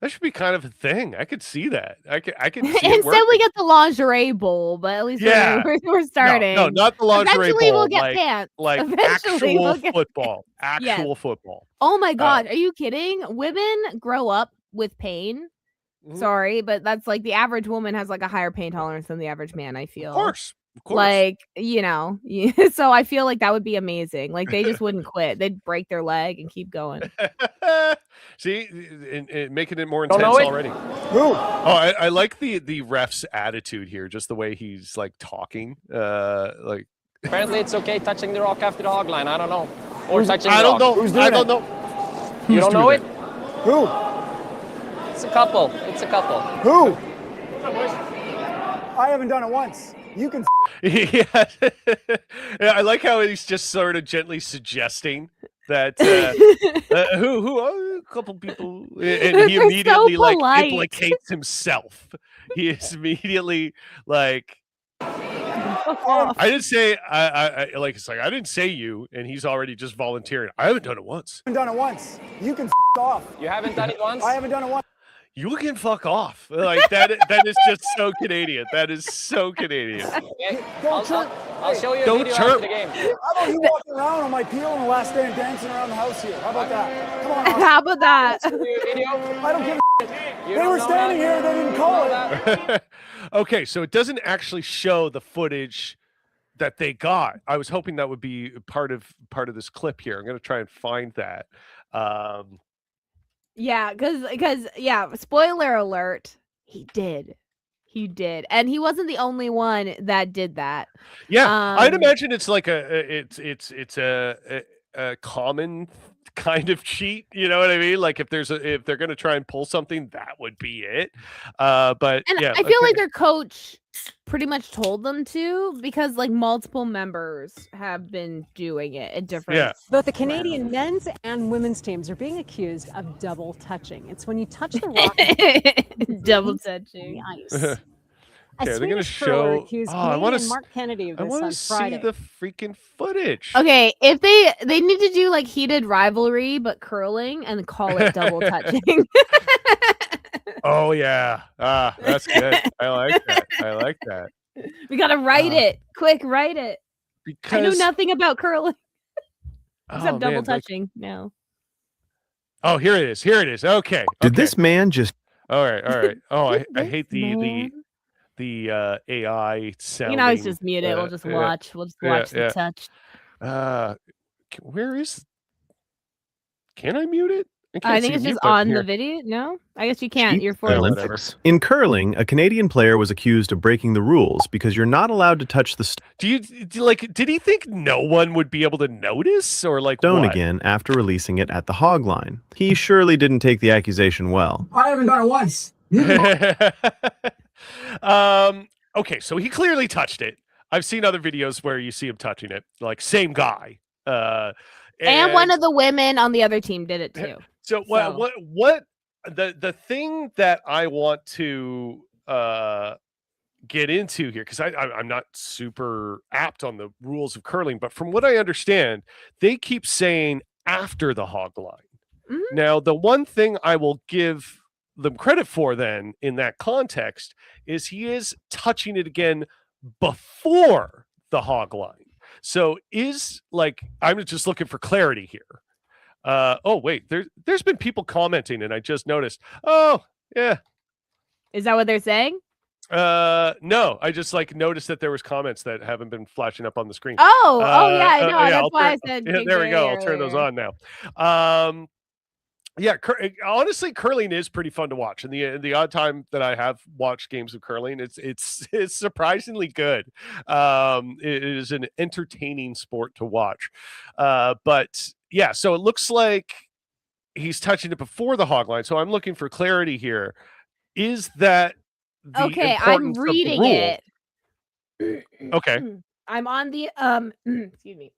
that should be kind of a thing. I could see that. I could see it Instead, working. we get the lingerie bowl, but at least we're starting. No, not the lingerie Eventually, bowl. we'll get pants. Like Eventually, actual we'll get football. pants. Actual football. Oh my god, are you kidding? Women grow up with pain. Sorry, but that's like the average woman has like a higher pain tolerance than the average man, I feel. Of course. Like, so I feel like that would be amazing. Like they just wouldn't quit. They'd break their leg and keep going. See, making it more intense already. Oh, I like the ref's attitude here, just the way he's like talking. Like apparently it's okay touching the rock after the hog line. I don't know. Or touching the rock. I don't know. Who's doing I don't it? know. You don't know it? Who? It's a couple. It's a couple. Who? I haven't done it once. You can. Yeah. I like how he's just sort of gently suggesting that who a couple people, and he immediately so like implicates himself. He is immediately like, I didn't say I like, it's like I didn't say you, and he's already just volunteering. I haven't done it once. I haven't done it once. You can off. You haven't done it once? I haven't done it once. You can fuck off. Like that is just so Canadian. That is so Canadian. Okay, Don't chirp. I'll show you a Don't video chirp. after the game. How about you walking around on my peel on the last day and dancing around the house here? How about that? Come on. How about that? Show you a video. I don't give a You They don't were know standing that? here. They didn't You call know it. that? Okay, so it doesn't actually show the footage that they got. I was hoping that would be part of this clip here. I'm going to try and find that. Yeah, because yeah, spoiler alert, he did. He did. And he wasn't the only one that did that. Yeah, I'd imagine it's like it's a common kind of cheat, you know what I mean? Like if they're going to try and pull something, that would be it. But And yeah, I feel like their coach pretty much told them to, because like multiple members have been doing it in different. Yeah. Both the Canadian men's and women's teams are being accused of double touching. It's when you touch the rock Double the touching. ice. Okay, A they're gonna Swedish curler show. accused Oh, I want Canadian to. Mark Kennedy of I this want on to see Friday. the freaking footage. Okay, if they need to do like heated rivalry but curling and call it double touching. Oh yeah, that's good. I like that. I like that We gotta write it. Quick, write it. I know because nothing about curling except oh, double man, like- touching. No. oh, here it is. Here it is. Okay. Did okay. this man just All right. All right. Oh, I This hate man. the AI sound. You can always just mute it. We'll just watch. We'll just watch the yeah. touch. Where is? Can I mute it? I can't think see it's mute just button on here. the video. No, I guess you can't. You're for Yeah, the whatever. In curling, a Canadian player was accused of breaking the rules because you're not allowed to touch the Did he think no one would be able to notice, or like stone what? again after releasing it at the hog line? He surely didn't take the accusation well. I haven't done it once. Okay, so he clearly touched it. I've seen other videos where you see him touching it, like same guy. And one of the women on the other team did it too. So what the thing that I want to get into here, because I'm not super apt on the rules of curling, but from what I understand, they keep saying after the hog line. Mhm. Now, the one thing I will give them credit for then in that context is he is touching it again before the hog line. So is like, I'm just looking for clarity here. Oh wait, there's been people commenting and I just noticed. Oh yeah. Is that what they're saying? No, I just like noticed that there was comments that haven't been flashing up on the screen. Oh yeah, I know. yeah, That's I'll why I turn- said. yeah, there we go. I'll turn those earlier. on now. Yeah, honestly, curling is pretty fun to watch, and the odd time that I have watched games of curling, it's surprisingly good. It is an entertaining sport to watch, but yeah, so it looks like he's touching it before the hog line. So I'm looking for clarity here. Is that the Okay, I'm importance of the reading rule? it. Okay. I'm on the excuse me,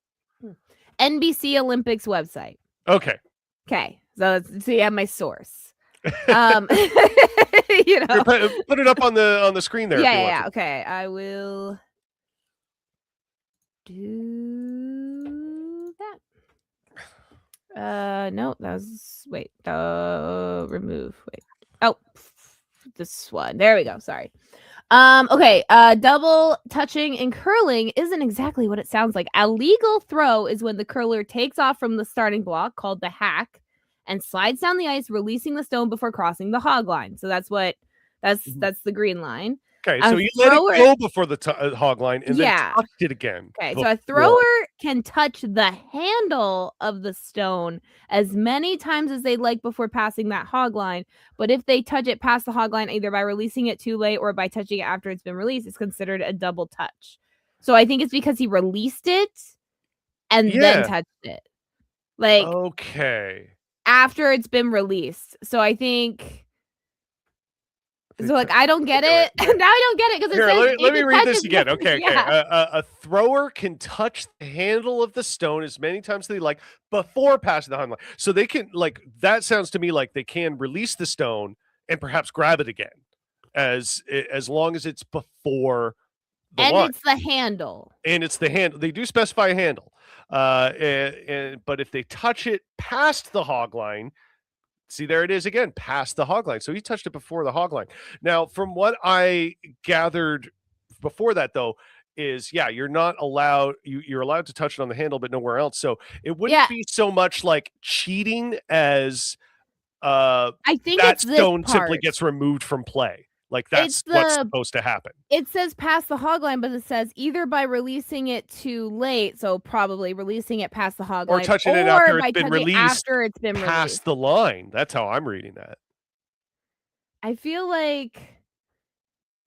NBC Olympics website. Okay. Okay, so you have my source. You Here, know, put it up on the screen there. if you want yeah. to. Okay, I will do that. No, that was wait. Remove. Wait. Oh, this one. There we go. Sorry. Okay. Double touching in curling isn't exactly what it sounds like. A legal throw is when the curler takes off from the starting block, called the hack, and slides down the ice, releasing the stone before crossing the hog line. So that's the green line. Okay, A so you let thrower- it go before the hog line and Yeah. then touch it again. Okay, so a before. thrower can touch the handle of the stone as many times as they like before passing that hog line. But if they touch it past the hog line, either by releasing it too late or by touching it after it's been released, it's considered a double touch. So I think it's because he released it and Yeah. then touched it. Like Okay. after it's been released. So I think. So like I don't get it. Now I don't get it because it Here, says let me if it read this touches again. the- Okay, yeah. okay. A thrower can touch the handle of the stone as many times as they like before passing the hog line. So they can like that sounds to me like they can release the stone and perhaps grab it again, as long as it's before the And line. it's the handle. And it's the handle. They do specify a handle. But if they touch it past the hog line, See, there it is again, past the hog line. So he touched it before the hog line. Now, from what I gathered before that, though, is you're not allowed. You're allowed to touch it on the handle, but nowhere else. So it wouldn't Yeah, be so much like cheating as I think that it's this stone simply part. gets removed from play. Like It's that's what's the supposed to happen. It says past the hog line, but it says either by releasing it too late, so probably releasing it past the hog Or line, touching it or after by it's been touching released after it's been past released. the line. That's how I'm reading that. I feel like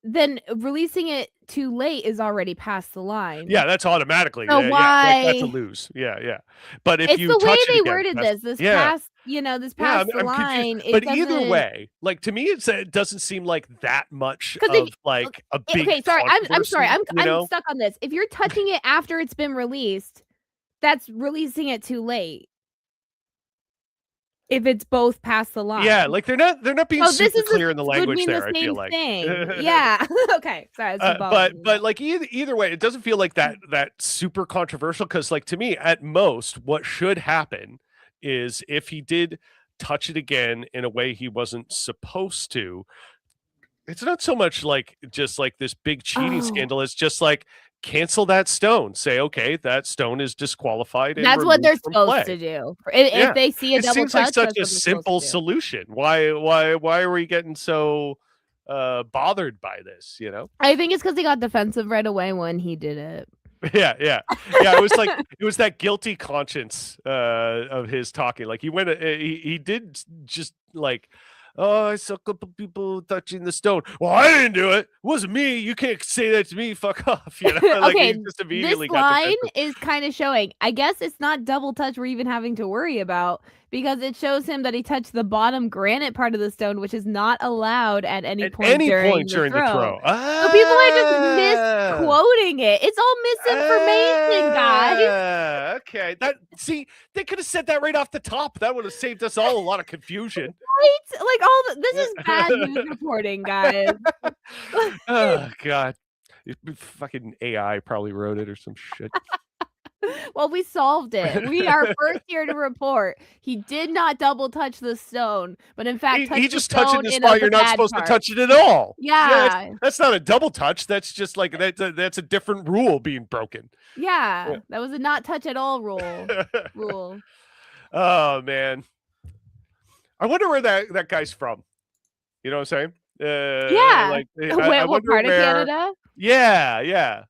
then releasing it too late is already past the line. Yeah, that's automatically. So Like, that's a why? lose. Yeah. But if It's you the way touch it they again, worded that's- this yeah, past, this past the I'm confused. line. It But either doesn't. way, like to me, it doesn't seem like that much 'Cause of if like a big. Okay, sorry, I'm sorry, controversy, I'm stuck on this. If you're touching it after it's been released, that's releasing it too late. If it's both past the line. Yeah, like they're not being this super is clear in the would language mean there. the I feel same like. thing. Yeah. Okay. Sorry. But like either way, it doesn't feel like that super controversial because like to me, at most, what should happen is if he did touch it again in a way he wasn't supposed to, it's not so much like just like this big cheating scandal. It's just like cancel that stone. Say, okay, that stone is disqualified. And That's what they're removed from supposed play. to do. If they see a It double seems touch, like such that's a what they're supposed simple to do. solution. Why are we getting so bothered by this? I think it's because he got defensive right away when he did it. Yeah. It was like it was that guilty conscience of his talking. Like he did just like, oh, I saw a couple people touching the stone. Well, I didn't do it. It wasn't me. You can't say that to me. Fuck off. Like Okay, he just this immediately got line defensive. is kind of showing. I guess it's not double touch we're even having to worry about because it shows him that he touched the bottom granite part of the stone, which is not allowed at any point during the throw. So people are just misquoting it. It's all misinformation, guys. Okay. They could have said that right off the top. That would have saved us all a lot of confusion. Right? Like this is bad news reporting, guys. Oh God. Fucking AI probably wrote it or some shit. Well, we solved it. We are first here to report. He did not double touch the stone, but in fact, he just touched touched it in the spot you're not supposed to touch it at all. Yeah. That's not a double touch. That's just like that's a different rule being broken. Yeah. That was a not touch at all rule. Oh man. I wonder where that guy's from. You know what I'm saying? Yeah. Like Wait, what part of Canada? Yeah.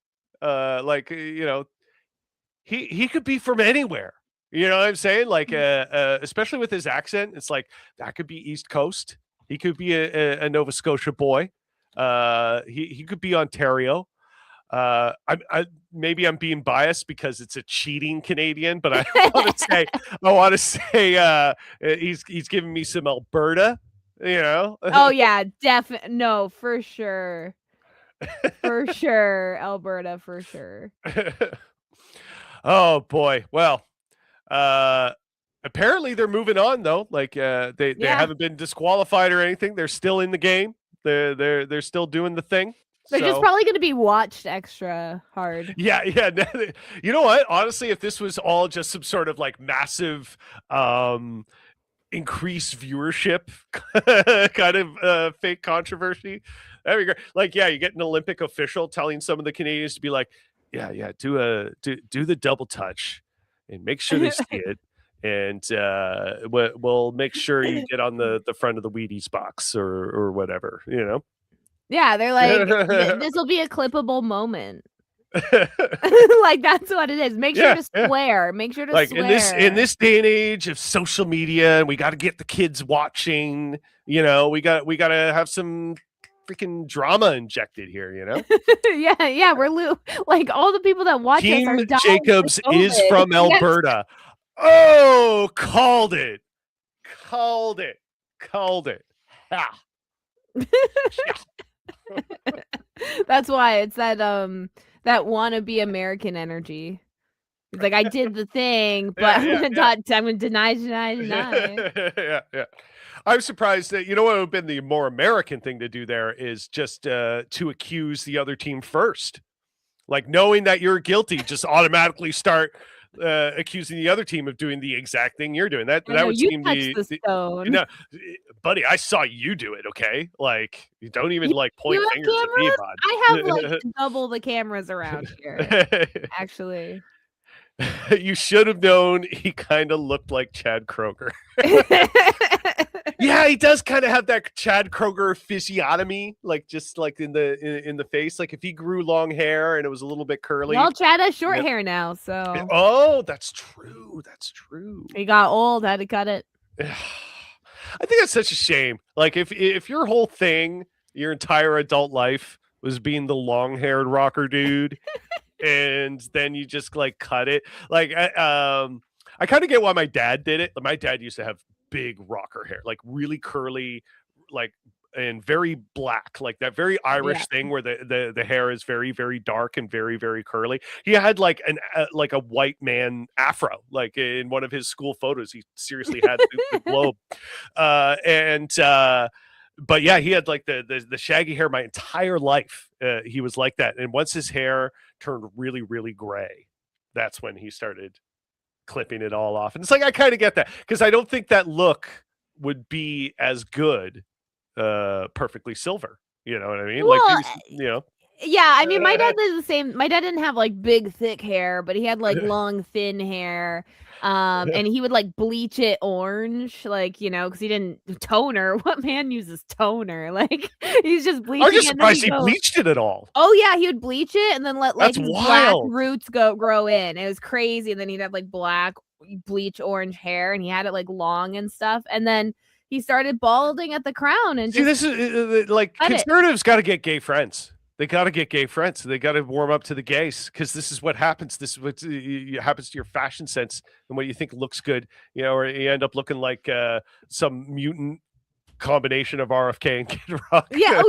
He could be from anywhere. You know what I'm saying? Like, especially with his accent, it's like that could be East Coast. He could be a Nova Scotia boy. He could be Ontario. Maybe I'm being biased because it's a cheating Canadian, but I want to say he's giving me some Alberta. Oh yeah, definitely. No, for sure. For sure, Alberta, for sure. Oh boy. Well, apparently they're moving on though. Like they haven't been disqualified or anything. They're still in the game. They're still doing the thing. They're just probably going to be watched extra hard. Yeah. You know what? Honestly, if this was all just some sort of like massive increased viewership kind of fake controversy, that'd be great. Like, you get an Olympic official telling some of the Canadians to be like, do the double touch and make sure they see it. And we'll make sure you get on the front of the Wheaties box or whatever, Yeah, they're like, this will be a clippable moment. Like that's what it is. Make sure to swear. Make sure to like swear. in this day and age of social media, and we got to get the kids watching. We got to have some freaking drama injected here. Yeah. We're like all the people that watch us are dying. Jacobs is from Alberta. Yes. Oh, called it. Ha. That's why it's that wannabe American energy. It's like I did the thing, but I'm gonna deny. Yeah. I'm surprised that what would have been the more American thing to do there is just to accuse the other team first. Like knowing that you're guilty, just automatically start accusing the other team of doing the exact thing you're doing. That know, would you seem touched the stone. no, buddy. I saw you do it. Okay, like you don't even You like point have fingers at me, cameras? bud. I have like double the cameras around here, actually. You should have known he kind of looked like Chad Kroger. Yeah, he does kind of have that Chad Kroger physiognomy, like just like in the face. Like if he grew long hair and it was a little bit curly. Well, Chad has short hair now, so. Oh, that's true. That's true. He got old, had to cut it. I think that's such a shame. Like if your whole thing, your entire adult life was being the long-haired rocker dude, and then you just like cut it. Like I kind of get why my dad did it. My dad used to have big rocker hair, like really curly, like and very black, like that very Irish thing where the hair is very, very dark and very, very curly. He had like like a white man afro, like in one of his school photos. He seriously had the globe, but yeah, he had like the shaggy hair my entire life. He was like that, and once his hair turned really, really gray, that's when he started clipping it all off. And it's like I kind of get that because I don't think that look would be as good perfectly silver. You know what I mean? Well, like you know. Yeah, I mean, my dad did the same. My dad didn't have like big, thick hair, but he had like long, thin hair. And he would like bleach it orange, like, because he didn't toner. What man uses toner? Like, he's just bleaching. I'm just surprised he bleached it at all. Oh yeah, he would bleach it and then let like his black wild. roots grow in. It was crazy. And then he'd have like black bleach orange hair, and he had it like long and stuff. And then he started balding at the crown. And see, this is like conservatives got to get gay friends. They got to get gay friends. They got to warm up to the gays because this is what happens. This is what happens to your fashion sense and what you think looks good. Or you end up looking like some mutant combination of RFK and Kid Rock. Yeah.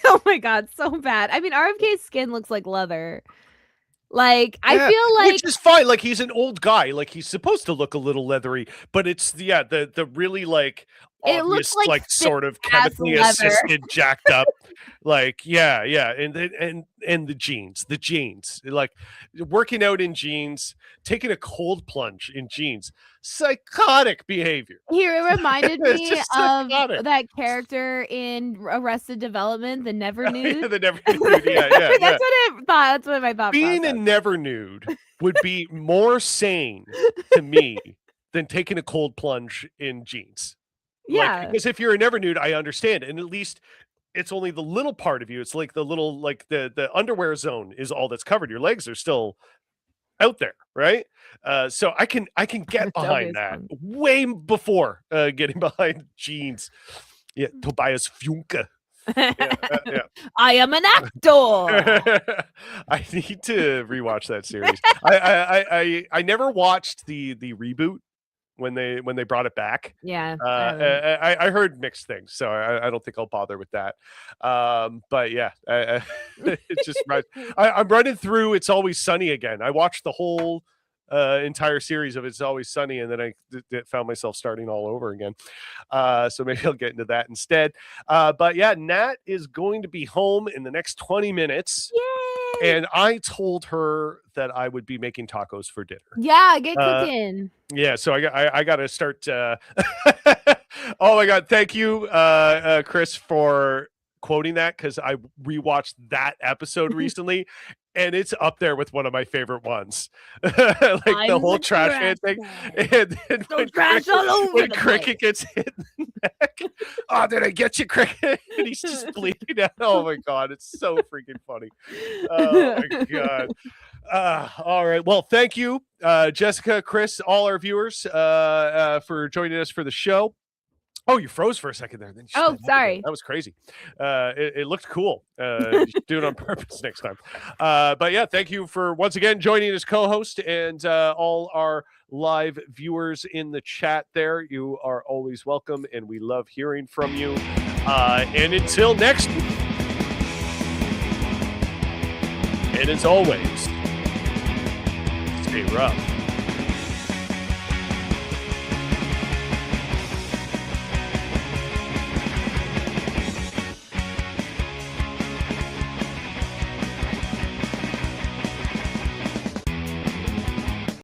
Oh my God, so bad. I mean, RFK's skin looks like leather. Like I feel like, which is fine. Like he's an old guy. Like he's supposed to look a little leathery, but it's the really like it looks like sort of chemically assisted, jacked up. Like and the jeans, like working out in jeans, taking a cold plunge in jeans, psychotic behavior. Here, it reminded me of that character in Arrested Development, the Never Nude. The Never Nude, yeah. That's what I thought. That's what I thought. Being a Never Nude would be more sane to me than taking a cold plunge in jeans. Yeah, because if you're a Never Nude, I understand, and at least it's only the little part of you. It's like the little, like the underwear zone is all that's covered. Your legs are still out there, right? So I can get behind that way before getting behind jeans. Yeah, Tobias Funke. Yeah. I am an actor. I need to rewatch that series. I never watched the reboot when they brought it back. Yeah. I heard mixed things, so I don't think I'll bother with that. But yeah, it's just right. I'm running through It's Always Sunny again. I watched the whole entire series of It's Always Sunny, and then I found myself starting all over again. So maybe I'll get into that instead. But yeah, Nat is going to be home in the next 20 minutes. Yay! And I told her that I would be making tacos for dinner. Yeah, get cooking. Yeah, so I got to start. Oh my God! Thank you, Chris, for quoting that, because I rewatched that episode recently, and it's up there with one of my favorite ones. Like the whole trash man thing, and when Cricket gets hit in the neck. Oh, did I get you, Cricket? And he's just bleeding out. Oh my God, it's so freaking funny. Oh my God. All right. Well, thank you, Jessica, Chris, all our viewers, for joining us for the show. Oh, you froze for a second there. Then sorry. That was crazy. It looked cool. You should do it on purpose next time. But yeah, thank you for once again joining as co-host, and all our live viewers in the chat there. You are always welcome, and we love hearing from you. And until next week, and as always, stay rough.